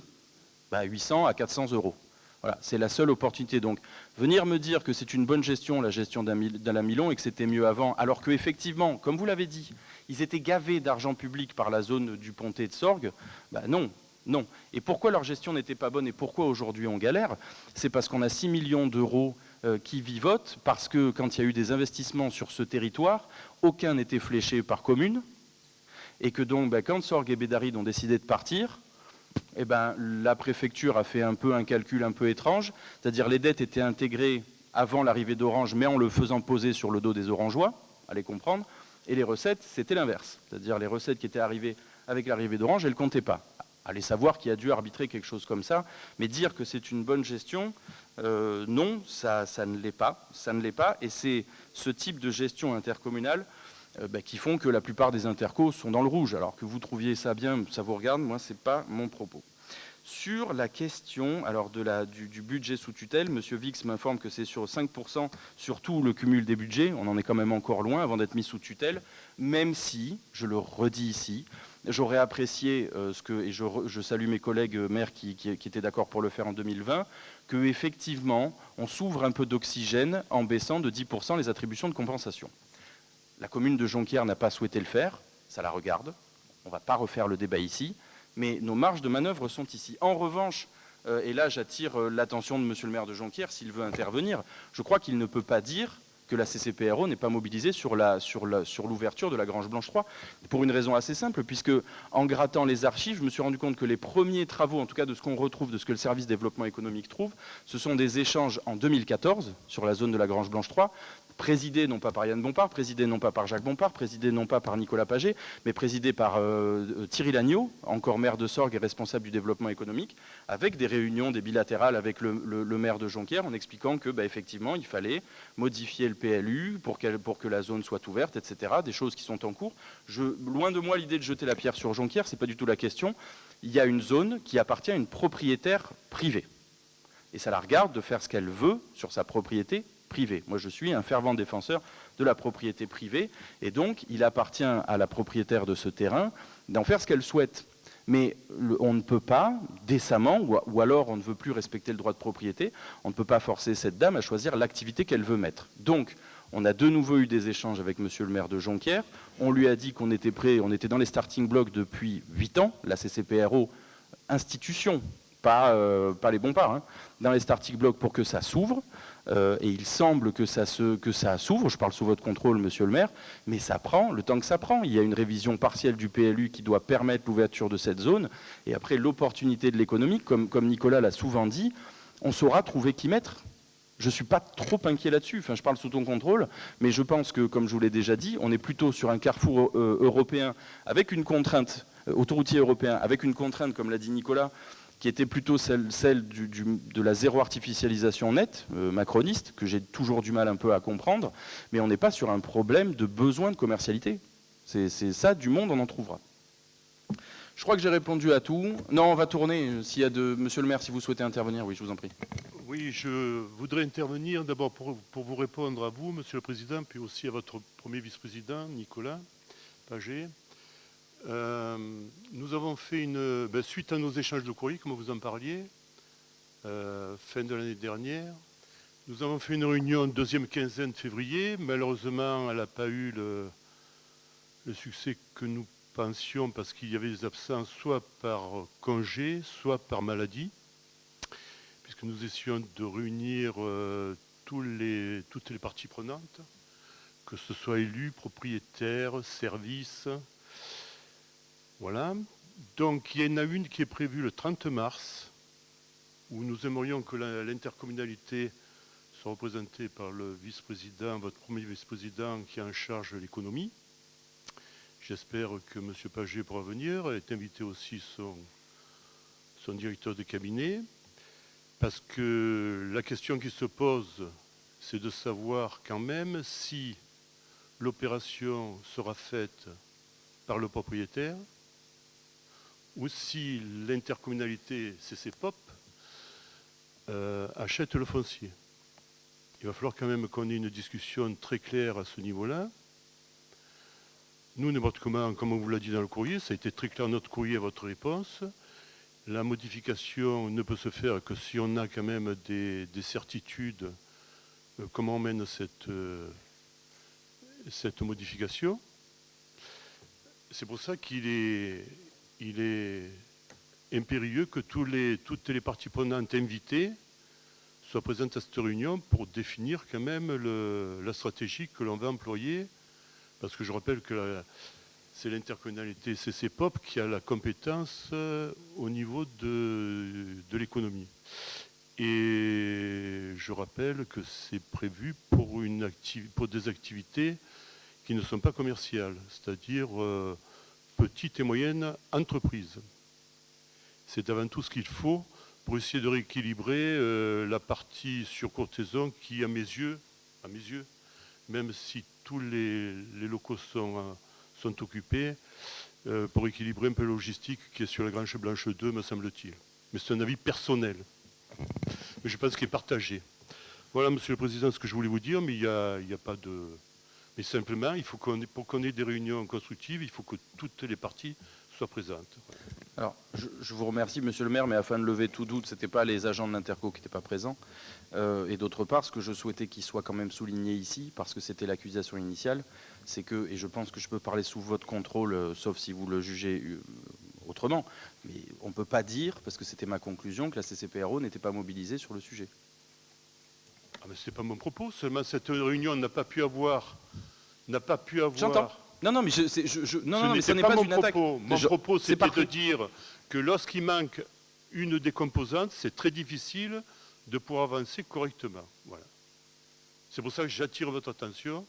800 à 400 €. Voilà, c'est la seule opportunité. Donc, venir me dire que c'est une bonne gestion, la gestion d'Alain Milon, et que c'était mieux avant, alors qu'effectivement, comme vous l'avez dit, ils étaient gavés d'argent public par la zone du Pontet de Sorgues, non. Non. Et pourquoi leur gestion n'était pas bonne et pourquoi aujourd'hui on galère? C'est parce qu'on a 6 millions d'euros qui vivotent, parce que quand il y a eu des investissements sur ce territoire, aucun n'était fléché par commune, et que donc quand Sorgues et Bédaride ont décidé de partir, la préfecture a fait un peu un calcul un peu étrange, c'est-à-dire les dettes étaient intégrées avant l'arrivée d'Orange, mais en le faisant poser sur le dos des Orangeois, allez comprendre, et les recettes, c'était l'inverse, c'est-à-dire les recettes qui étaient arrivées avec l'arrivée d'Orange, elles ne comptaient pas. Allez savoir qui a dû arbitrer quelque chose comme ça, mais dire que c'est une bonne gestion, non, ça ne l'est pas, ça ne l'est pas, et c'est ce type de gestion intercommunale qui font que la plupart des intercos sont dans le rouge, alors que vous trouviez ça bien, ça vous regarde, moi c'est pas mon propos. Sur la question alors du budget sous tutelle, M. Vix m'informe que c'est sur 5% sur tout le cumul des budgets. On en est quand même encore loin avant d'être mis sous tutelle, même si, je le redis ici, j'aurais apprécié, et je salue mes collègues maires qui étaient d'accord pour le faire en 2020, qu'effectivement, on s'ouvre un peu d'oxygène en baissant de 10% les attributions de compensation. La commune de Jonquière n'a pas souhaité le faire, ça la regarde, on ne va pas refaire le débat ici, mais nos marges de manœuvre sont ici. En revanche, et là j'attire l'attention de monsieur le maire de Jonquière, s'il veut intervenir, je crois qu'il ne peut pas dire que la CCPRO n'est pas mobilisée sur l'ouverture de la Grange Blanche 3, pour une raison assez simple, puisque en grattant les archives, je me suis rendu compte que les premiers travaux, en tout cas de ce qu'on retrouve, de ce que le service développement économique trouve, ce sont des échanges en 2014 sur la zone de la Grange Blanche 3, présidé non pas par Yann Bompard, présidé non pas par Jacques Bompard, présidé non pas par Nicolas Paget, mais présidé par Thierry Lagneau, encore maire de Sorgues et responsable du développement économique, avec des réunions, des bilatérales avec le maire de Jonquière, en expliquant que effectivement il fallait modifier le PLU pour que la zone soit ouverte, etc. Des choses qui sont en cours. Loin de moi l'idée de jeter la pierre sur Jonquière, c'est pas du tout la question. Il y a une zone qui appartient à une propriétaire privée. Et ça la regarde de faire ce qu'elle veut sur sa propriété privée. Moi, je suis un fervent défenseur de la propriété privée, et donc il appartient à la propriétaire de ce terrain d'en faire ce qu'elle souhaite. Mais on ne peut pas, décemment, ou alors on ne veut plus respecter le droit de propriété, on ne peut pas forcer cette dame à choisir l'activité qu'elle veut mettre. Donc, on a de nouveau eu des échanges avec monsieur le maire de Jonquière, on lui a dit qu'on était prêt, on était dans les starting blocks depuis 8 ans, la CCPRO, institution, pas les Bompard, hein, dans les starting blocks pour que ça s'ouvre. Et il semble que ça s'ouvre, je parle sous votre contrôle, monsieur le maire, mais ça prend le temps que ça prend. Il y a une révision partielle du PLU qui doit permettre l'ouverture de cette zone, et après l'opportunité de l'économie, comme Nicolas l'a souvent dit, on saura trouver qui mettre. Je ne suis pas trop inquiet là-dessus, enfin, je parle sous ton contrôle, mais je pense que, comme je vous l'ai déjà dit, on est plutôt sur un carrefour européen avec une contrainte, autoroutier européen, avec une contrainte, comme l'a dit Nicolas, qui était plutôt celle de la zéro artificialisation nette, macroniste, que j'ai toujours du mal un peu à comprendre, mais on n'est pas sur un problème de besoin de commercialité. C'est ça, du monde, on en trouvera. Je crois que j'ai répondu à tout. Non, on va tourner. S'il y a monsieur le maire, si vous souhaitez intervenir, oui, je vous en prie. Oui, je voudrais intervenir d'abord pour vous répondre à vous, monsieur le président, puis aussi à votre premier vice-président, Nicolas Paget. Nous avons fait suite à nos échanges de courrier, comme vous en parliez, fin de l'année dernière, nous avons fait une réunion deuxième quinzaine de février. Malheureusement, elle n'a pas eu le succès que nous pensions parce qu'il y avait des absents soit par congé, soit par maladie, puisque nous essayons de réunir toutes les parties prenantes, que ce soit élus, propriétaires, services. Voilà. Donc il y en a une qui est prévue le 30 mars, où nous aimerions que l'intercommunalité soit représentée par le vice-président, votre premier vice-président qui est en charge de l'économie. J'espère que M. Paget pourra venir, est invité aussi son directeur de cabinet, parce que la question qui se pose, c'est de savoir quand même si l'opération sera faite par le propriétaire, ou si l'intercommunalité CCPOP achète le foncier. Il va falloir quand même qu'on ait une discussion très claire à ce niveau-là. Nous, n'importe comment, comme on vous l'a dit dans le courrier, ça a été très clair notre courrier à votre réponse. La modification ne peut se faire que si on a quand même des certitudes comment on mène cette modification. C'est pour ça qu'il est impérieux que toutes les parties prenantes invitées soient présentes à cette réunion pour définir quand même la stratégie que l'on va employer, parce que je rappelle que c'est l'intercommunalité CCPOP qui a la compétence au niveau de l'économie. Et je rappelle que c'est prévu pour des activités qui ne sont pas commerciales, c'est-à-dire petites et moyennes entreprises. C'est avant tout ce qu'il faut pour essayer de rééquilibrer la partie sur courte saison qui, à mes yeux, même si tous les locaux sont occupés, pour équilibrer un peu la logistique qui est sur la Grange Blanche 2, me semble-t-il. Mais c'est un avis personnel. Mais je pense qu'il est partagé. Voilà, Monsieur le Président, ce que je voulais vous dire, mais il y a pas de... Mais simplement, pour qu'on ait des réunions constructives, il faut que toutes les parties soient présentes. Alors, je vous remercie, monsieur le maire, mais afin de lever tout doute, ce n'étaient pas les agents de l'Interco qui n'étaient pas présents. Et d'autre part, ce que je souhaitais qu'il soit quand même souligné ici, parce que c'était l'accusation initiale, c'est que, et je pense que je peux parler sous votre contrôle, sauf si vous le jugez autrement, mais on ne peut pas dire, parce que c'était ma conclusion, que la CCPRO n'était pas mobilisée sur le sujet. Ah, mais ce n'est pas mon propos, seulement cette réunion n'a pas pu avoir... J'entends. Non, mais mais ce n'est pas mon une attaque. propos. Mon propos, c'est c'était de dire que lorsqu'il manque une des composantes, c'est très difficile de pouvoir avancer correctement. Voilà. C'est pour ça que j'attire votre attention.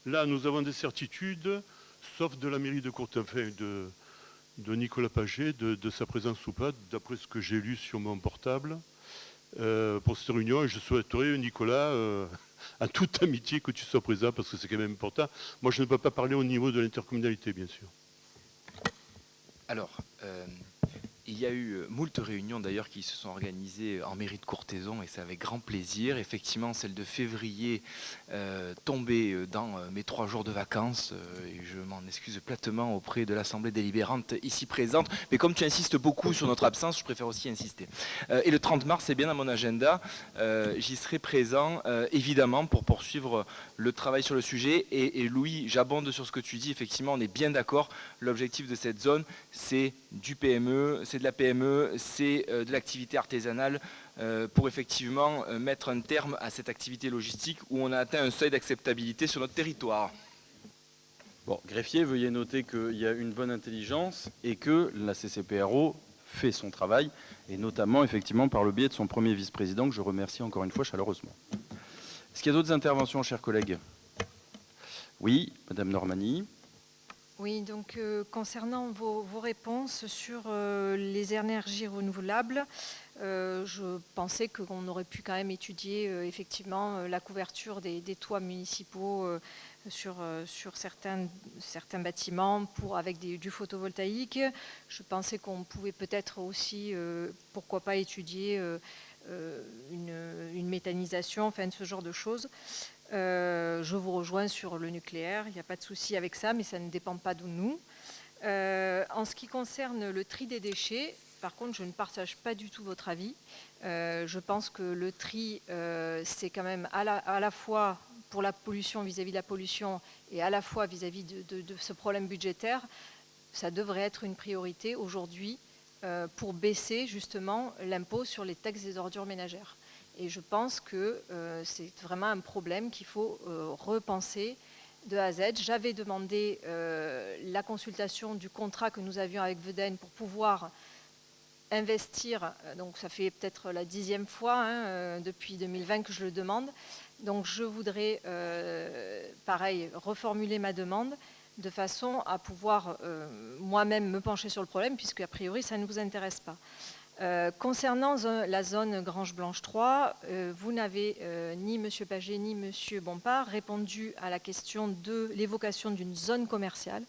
Là, nous avons des certitudes, sauf de la mairie de Courtenay, de Nicolas Paget, de sa présence ou pas, d'après ce que j'ai lu sur mon portable, pour cette réunion. Et je souhaiterais, Nicolas, en toute amitié, que tu sois présent, parce que c'est quand même important. Moi, je ne peux pas parler au niveau de l'intercommunalité, bien sûr. Alors, il y a eu moult réunions d'ailleurs qui se sont organisées en mairie de Courthézon et c'est avec grand plaisir. Effectivement, celle de février tombait dans mes 3 jours de vacances et je m'en excuse platement auprès de l'Assemblée délibérante ici présente. Mais comme tu insistes beaucoup sur notre absence, je préfère aussi insister. Et le 30 mars, c'est bien dans mon agenda. J'y serai présent évidemment pour poursuivre le travail sur le sujet. Et Louis, j'abonde sur ce que tu dis. Effectivement, on est bien d'accord. L'objectif de cette zone, c'est du PME, c'est de la PME, c'est de l'activité artisanale pour effectivement mettre un terme à cette activité logistique où on a atteint un seuil d'acceptabilité sur notre territoire. Bon, greffier, veuillez noter qu'il y a une bonne intelligence et que la CCPRO fait son travail, et notamment effectivement par le biais de son premier vice-président, que je remercie encore une fois chaleureusement. Est-ce qu'il y a d'autres interventions, chers collègues? Oui, Madame Normani. Oui, donc concernant vos réponses sur les énergies renouvelables, je pensais qu'on aurait pu quand même étudier effectivement la couverture des toits municipaux sur certains bâtiments avec du photovoltaïque. Je pensais qu'on pouvait peut-être aussi, pourquoi pas, étudier une méthanisation, enfin ce genre de choses. Je vous rejoins sur le nucléaire, il n'y a pas de souci avec ça, mais ça ne dépend pas de nous. En ce qui concerne le tri des déchets, par contre, je ne partage pas du tout votre avis. Je pense que le tri, c'est quand même à la fois pour la pollution, vis-à-vis de la pollution, et à la fois vis-à-vis de ce problème budgétaire, ça devrait être une priorité aujourd'hui pour baisser justement l'impôt sur les taxes des ordures ménagères. Et je pense que c'est vraiment un problème qu'il faut repenser de A à Z. J'avais demandé la consultation du contrat que nous avions avec Veden pour pouvoir investir. Donc ça fait peut-être la 10e fois depuis 2020 que je le demande. Donc je voudrais, pareil, reformuler ma demande de façon à pouvoir moi-même me pencher sur le problème, puisque a priori ça ne vous intéresse pas. Concernant la zone Grange Blanche 3, vous n'avez ni M. Paget ni M. Bompard répondu à la question de l'évocation d'une zone commerciale.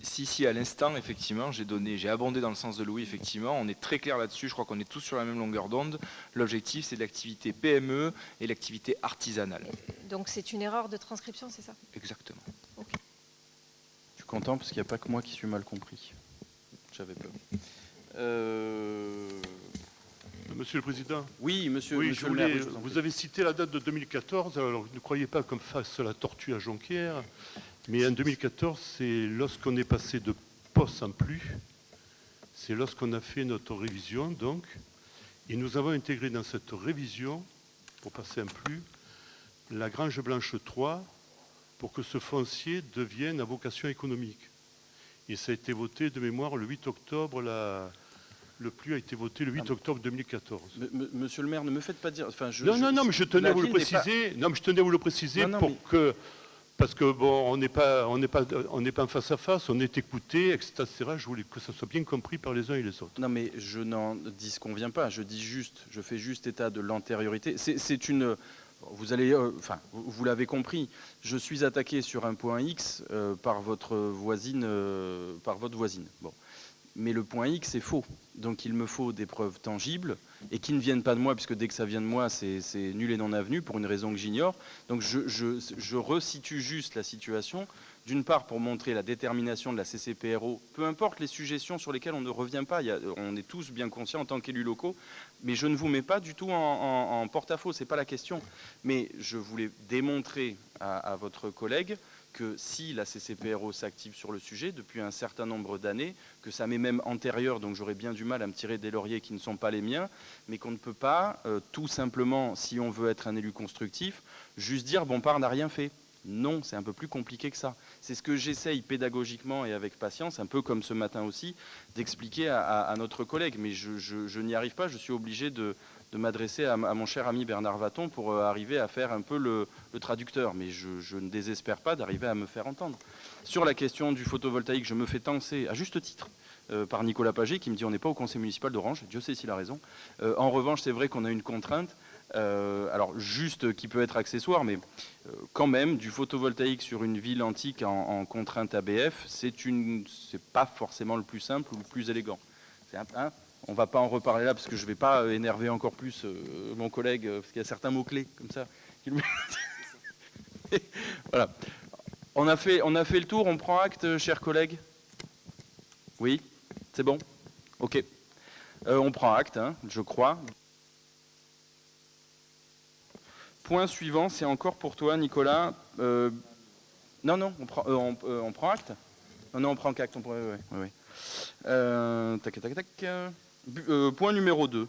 Si, à l'instant, effectivement, j'ai abondé dans le sens de Louis, effectivement, on est très clair là-dessus, je crois qu'on est tous sur la même longueur d'onde. L'objectif, c'est l'activité PME et l'activité artisanale. Donc c'est une erreur de transcription, c'est ça? Exactement. Okay. Je suis content parce qu'il n'y a pas que moi qui suis mal compris. J'avais peur. Monsieur le Président. Oui, monsieur, oui, monsieur le maire. Vous avez cité la date de 2014, alors ne croyez pas qu'on fasse la tortue à Jonquière, mais en 2014, c'est lorsqu'on est passé de POS en plus, c'est lorsqu'on a fait notre révision, donc, et nous avons intégré dans cette révision, pour passer en plus, la Grange Blanche 3, pour que ce foncier devienne à vocation économique. Et ça a été voté de mémoire le 8 octobre, le PLU a été voté le 8 octobre 2014. Monsieur le maire, ne me faites pas dire... Enfin, non, mais je tenais à vous le préciser. Non, mais je tenais à vous le préciser parce que bon, on n'est pas en face à face, on est écouté, etc. Je voulais que ça soit bien compris par les uns et les autres. Non, mais je n'en disconviens pas. Je fais juste état de l'antériorité. C'est une... Vous allez, vous l'avez compris, je suis attaqué sur un point X par votre voisine. Bon. Mais le point X est faux. Donc il me faut des preuves tangibles et qui ne viennent pas de moi, puisque dès que ça vient de moi, c'est nul et non avenu pour une raison que j'ignore. Donc je resitue juste la situation, d'une part pour montrer la détermination de la CCPRO, peu importe les suggestions sur lesquelles on ne revient pas, on est tous bien conscients en tant qu'élus locaux, mais je ne vous mets pas du tout en porte-à-faux, ce n'est pas la question. Mais je voulais démontrer à votre collègue que si la CCPRO s'active sur le sujet depuis un certain nombre d'années, que ça m'est même antérieur, donc j'aurais bien du mal à me tirer des lauriers qui ne sont pas les miens, mais qu'on ne peut pas, tout simplement, si on veut être un élu constructif, juste dire Bompard n'a rien fait. Non, c'est un peu plus compliqué que ça. C'est ce que j'essaye pédagogiquement et avec patience, un peu comme ce matin aussi, d'expliquer à notre collègue. Mais je n'y arrive pas, je suis obligé de m'adresser à mon cher ami Bernard Vaton pour arriver à faire un peu le traducteur. Mais je ne désespère pas d'arriver à me faire entendre. Sur la question du photovoltaïque, je me fais tancer, à juste titre, par Nicolas Paget, qui me dit on n'est pas au conseil municipal d'Orange. Dieu sait s'il a raison. En revanche, c'est vrai qu'on a une contrainte. Alors juste qui peut être accessoire, mais quand même du photovoltaïque sur une ville antique en contrainte ABF, c'est pas forcément le plus simple ou le plus élégant. On va pas en reparler là parce que je vais pas énerver encore plus mon collègue parce qu'il y a certains mots clés comme ça. Voilà. On a fait le tour. On prend acte, chers collègues. Oui, c'est bon. Ok. On prend acte, hein, je crois. Point suivant, c'est encore pour toi, Nicolas. Non, on prend acte. Non, on prend acte. Oui. Point numéro 2.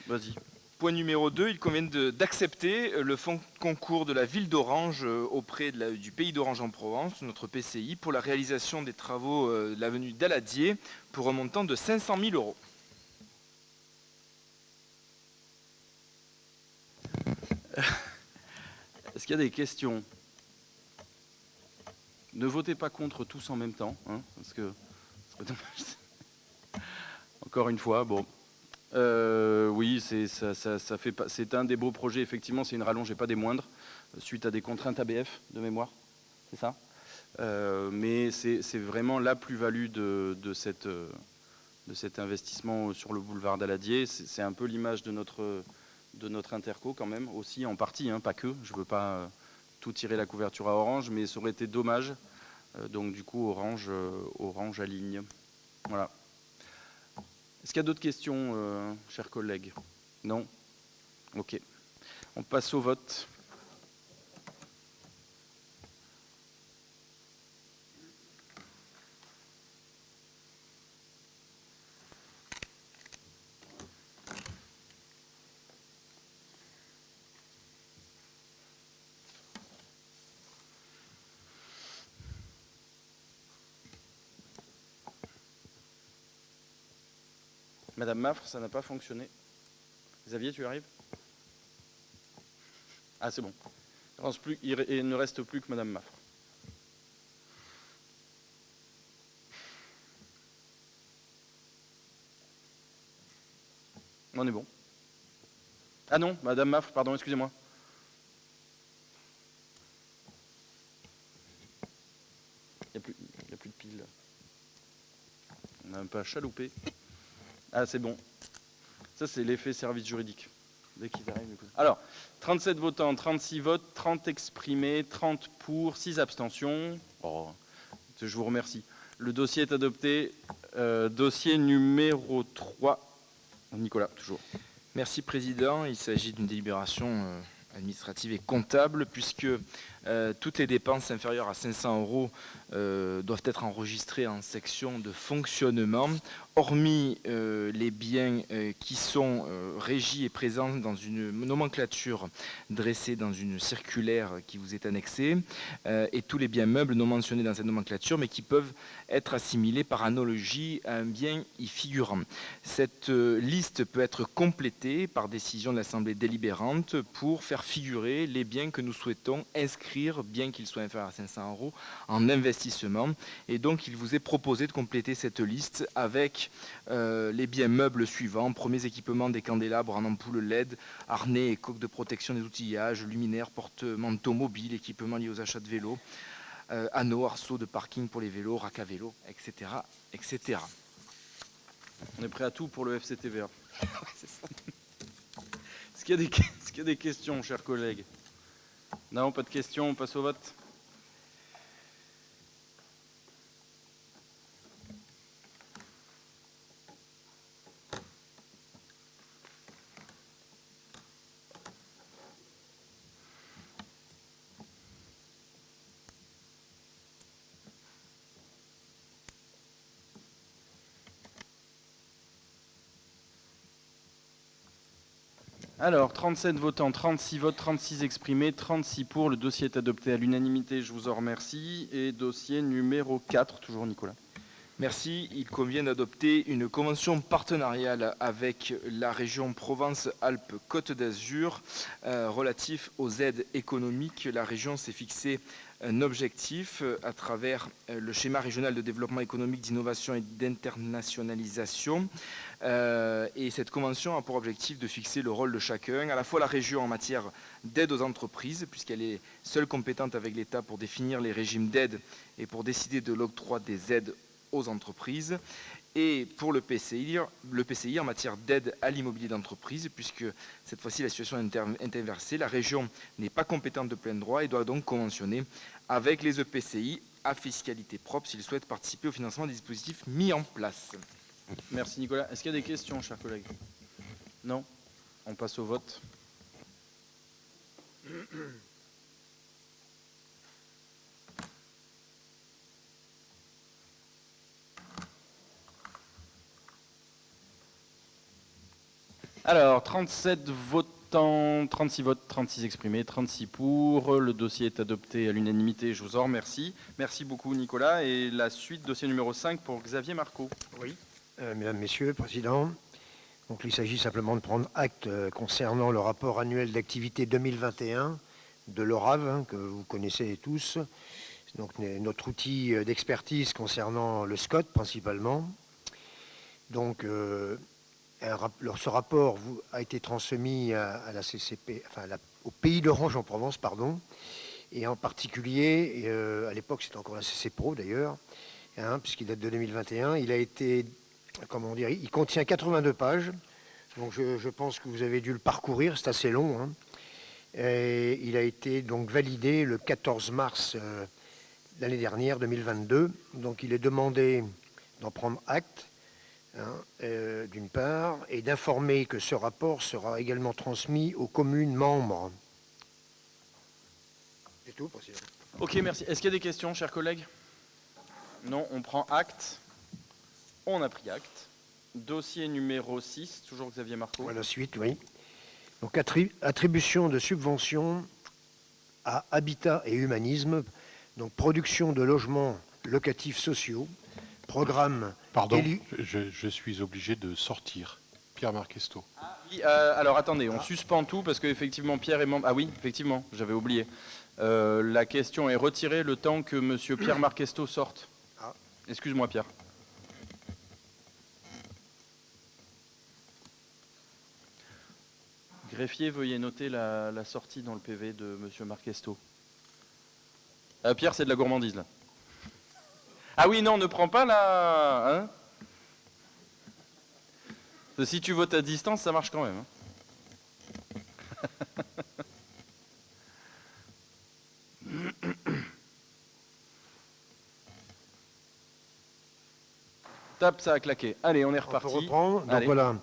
Vas-y. Point numéro 2, il convient d'accepter le fonds concours de la ville d'Orange auprès du Pays d'Orange en Provence, notre PCI, pour la réalisation des travaux de l'avenue Daladier pour un montant de 500 000 €. Est-ce qu'il y a des questions? Ne votez pas contre tous en même temps, hein, parce que encore une fois, bon, oui, c'est un des beaux projets. Effectivement, c'est une rallonge et pas des moindres, suite à des contraintes ABF de mémoire, c'est ça. Mais c'est vraiment la plus-value de cet investissement sur le boulevard Daladier. C'est un peu l'image de notre interco quand même, aussi en partie, hein, pas que. Je ne veux pas tout tirer la couverture à Orange, mais ça aurait été dommage. Donc du coup, Orange aligne. Voilà. Est-ce qu'il y a d'autres questions, chers collègues? Non? Ok. On passe au vote. Madame Maffre, ça n'a pas fonctionné. Xavier, tu arrives? Ah, c'est bon. Il ne reste plus que Madame Maffre. On est bon. Ah non, Madame Maffre, pardon, excusez-moi. Il n'y a plus de pile. On a un peu à chalouper. Ah, c'est bon. Ça, c'est l'effet service juridique. Dès qu'ils arrivent. Alors, 37 votants, 36 votes, 30 exprimés, 30 pour, 6 abstentions. Oh, je vous remercie. Le dossier est adopté. Dossier numéro 3. Nicolas, toujours. Merci, Président. Il s'agit d'une délibération administrative et comptable, puisque toutes les dépenses inférieures à 500 € doivent être enregistrées en section de fonctionnement, hormis les biens qui sont régis et présents dans une nomenclature dressée dans une circulaire qui vous est annexée, et tous les biens meubles non mentionnés dans cette nomenclature, mais qui peuvent être assimilés par analogie à un bien y figurant. Cette liste peut être complétée par décision de l'Assemblée délibérante pour faire figurer les biens que nous souhaitons inscrire, bien qu'ils soient inférieurs à 500 € en investissement. Et donc, il vous est proposé de compléter cette liste avec les biens meubles suivants: premiers équipements, des candélabres en ampoule LED, harnais et coques de protection des outillages, luminaires, porte-manteaux mobiles, équipements liés aux achats de vélos, anneaux, arceaux de parking pour les vélos, rack à vélo, etc., etc. On est prêt à tout pour le FCTVA. Est-ce qu'il y a des questions, chers collègues? Non, pas de questions, on passe au vote. Alors, 37 votants, 36 votes, 36 exprimés, 36 pour. Le dossier est adopté à l'unanimité, je vous en remercie. Et dossier numéro 4, toujours Nicolas. Merci. Il convient d'adopter une convention partenariale avec la région Provence-Alpes-Côte d'Azur relatif aux aides économiques. La région s'est fixé un objectif à travers le schéma régional de développement économique, d'innovation et d'internationalisation. Et cette convention a pour objectif de fixer le rôle de chacun, à la fois la région en matière d'aide aux entreprises, puisqu'elle est seule compétente avec l'État pour définir les régimes d'aide et pour décider de l'octroi des aides aux entreprises, et pour le PCI en matière d'aide à l'immobilier d'entreprise, puisque cette fois-ci la situation est inversée. La région n'est pas compétente de plein droit et doit donc conventionner avec les EPCI à fiscalité propre s'ils souhaitent participer au financement des dispositifs mis en place. Merci Nicolas. Est-ce qu'il y a des questions, chers collègues? Non? On passe au vote. Alors, 37 votants, 36 votes, 36 exprimés, 36 pour. Le dossier est adopté à l'unanimité, je vous en remercie. Merci beaucoup Nicolas. Et la suite, dossier numéro 5 pour Xavier Marco. Oui. Mesdames, Messieurs, Président, donc il s'agit simplement de prendre acte concernant le rapport annuel d'activité 2021 de l'ORAV, que vous connaissez tous, donc notre outil d'expertise concernant le SCOT principalement. Donc, ce rapport a été transmis à la CCP, enfin au Pays d'Orange en Provence, pardon, et en particulier, à l'époque c'était encore la CCPRO d'ailleurs, puisqu'il date de 2021, il a été, comment dire, il contient 82 pages, donc je pense que vous avez dû le parcourir, c'est assez long, et il a été donc validé le 14 mars l'année dernière, 2022, donc il est demandé d'en prendre acte, d'une part, et d'informer que ce rapport sera également transmis aux communes membres. C'est tout, Président. Ok, merci. Est-ce qu'il y a des questions, chers collègues? Non, on prend acte. On a pris acte. Dossier numéro 6, toujours Xavier Marco. Voilà la suite, oui. Donc, attribution de subventions à Habitat et Humanisme, donc production de logements locatifs sociaux, programme... Pardon, je suis obligé de sortir. Pierre Marquesto. Oui, alors attendez, on suspend tout parce qu'effectivement Pierre est membre... Ah oui, effectivement, j'avais oublié. La question est retirée le temps que monsieur Pierre Marquesto sorte. Excuse-moi Pierre. Greffier, veuillez noter la sortie dans le PV de monsieur Marquesto. Pierre, c'est de la gourmandise là. Ah oui, non, ne prends pas la... Hein, si tu votes à distance, ça marche quand même. Tape, ça a claqué. Allez, on est reparti. On peut reprendre. Donc allez. voilà.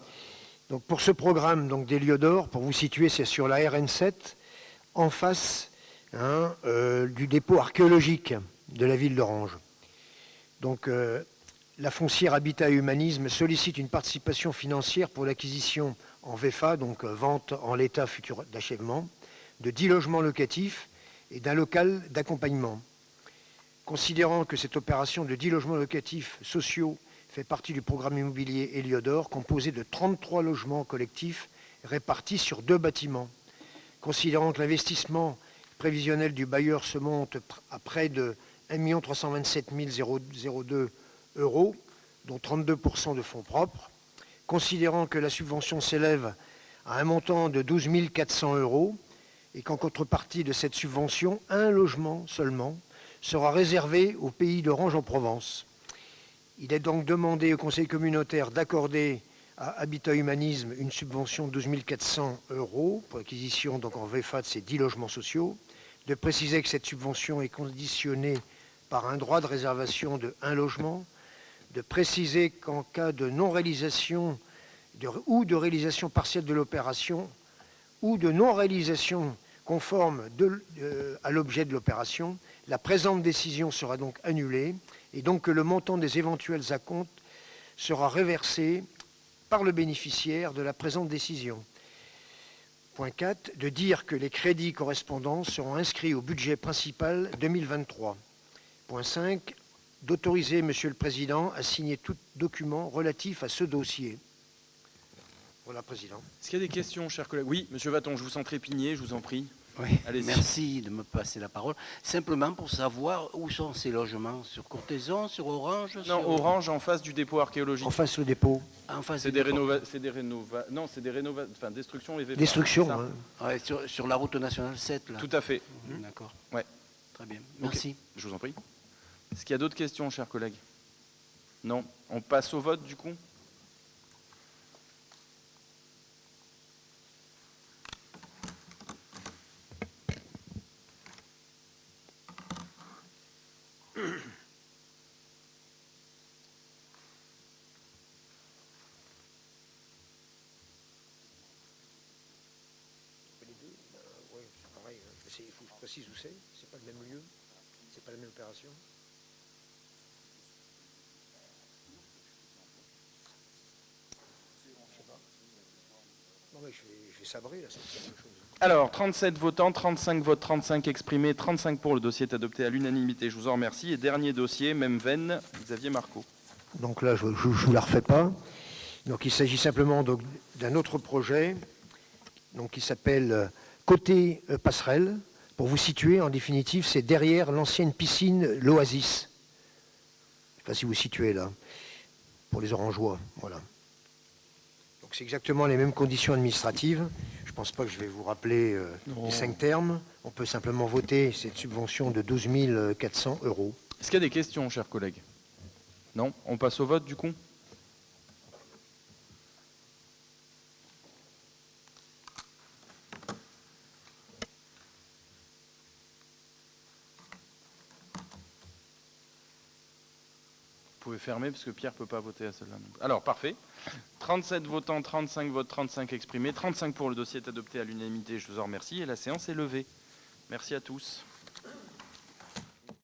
Donc pour ce programme donc d'Héliodore, pour vous situer, c'est sur la RN7, en face du dépôt archéologique de la ville d'Orange. Donc la foncière Habitat et Humanisme sollicite une participation financière pour l'acquisition en VFA, donc vente en l'état futur d'achèvement, de 10 logements locatifs et d'un local d'accompagnement. Considérant que cette opération de 10 logements locatifs sociaux fait partie du programme immobilier Héliodore, composé de 33 logements collectifs répartis sur 2 bâtiments. Considérant que l'investissement prévisionnel du bailleur se monte à près de 1 327 002 €, dont 32% de fonds propres, considérant que la subvention s'élève à un montant de 12 400 € et qu'en contrepartie de cette subvention, un logement seulement sera réservé au Pays d'Orange en Provence. Il est donc demandé au Conseil communautaire d'accorder à Habitat Humanisme une subvention de 12 400 € pour l'acquisition, donc en VFA, de ces 10 logements sociaux, de préciser que cette subvention est conditionnée par un droit de réservation de 1 logement, de préciser qu'en cas de non-réalisation ou de réalisation partielle de l'opération ou de non-réalisation conforme à l'objet de l'opération, la présente décision sera donc annulée et donc que le montant des éventuels acomptes sera reversé par le bénéficiaire de la présente décision. Point 4, de dire que les crédits correspondants seront inscrits au budget principal 2023. Point 5, d'autoriser Monsieur le Président à signer tout document relatif à ce dossier. Voilà, Président. Est-ce qu'il y a des questions, chers collègues? Oui, Monsieur Vaton, je vous sens trépigner, je vous en prie. Oui, Allez-y. merci de me passer la parole. Simplement pour savoir où sont ces logements, sur Courthézon, sur Orange? Non, sur... Orange, en face du dépôt archéologique. En face le dépôt. En face C'est du des dépôt. Non, c'est des rénovations. Enfin, destruction et VFA. Destruction. c'est ça. Hein. Ouais, sur la route nationale 7, là. Tout à fait. D'accord. Ouais. Très bien. Merci. Je vous en prie. Est-ce qu'il y a d'autres questions, chers collègues? Non. On passe au vote, du coup? Oui, c'est pareil. Il faut que je précise où c'est. C'est pas le même lieu. C'est pas la même opération. Je sais pas. Non, mais je vais sabrer, là, c'est la même chose. Alors, 37 votants, 35 votes, 35 exprimés, 35 pour. Le dossier est adopté à l'unanimité. Je vous en remercie. Et dernier dossier, même veine, Xavier Marco. Donc là, je ne vous la refais pas. Donc il s'agit simplement d'un autre projet donc, qui s'appelle Côté Passerelle. Pour vous situer, en définitive, c'est derrière l'ancienne piscine l'Oasis. Je ne sais pas si vous situez là, pour les Orangeois. Voilà. Donc c'est exactement les mêmes conditions administratives. Je ne pense pas que je vais vous rappeler les 5 termes. On peut simplement voter cette subvention de 12 400 €. Est-ce qu'il y a des questions, chers collègues? Non? On passe au vote, du coup? Vous pouvez fermer parce que Pierre ne peut pas voter à celle-là. Alors, parfait. 37 votants, 35 votes, 35 exprimés, 35 pour. Le dossier est adopté à l'unanimité. Je vous en remercie et la séance est levée. Merci à tous.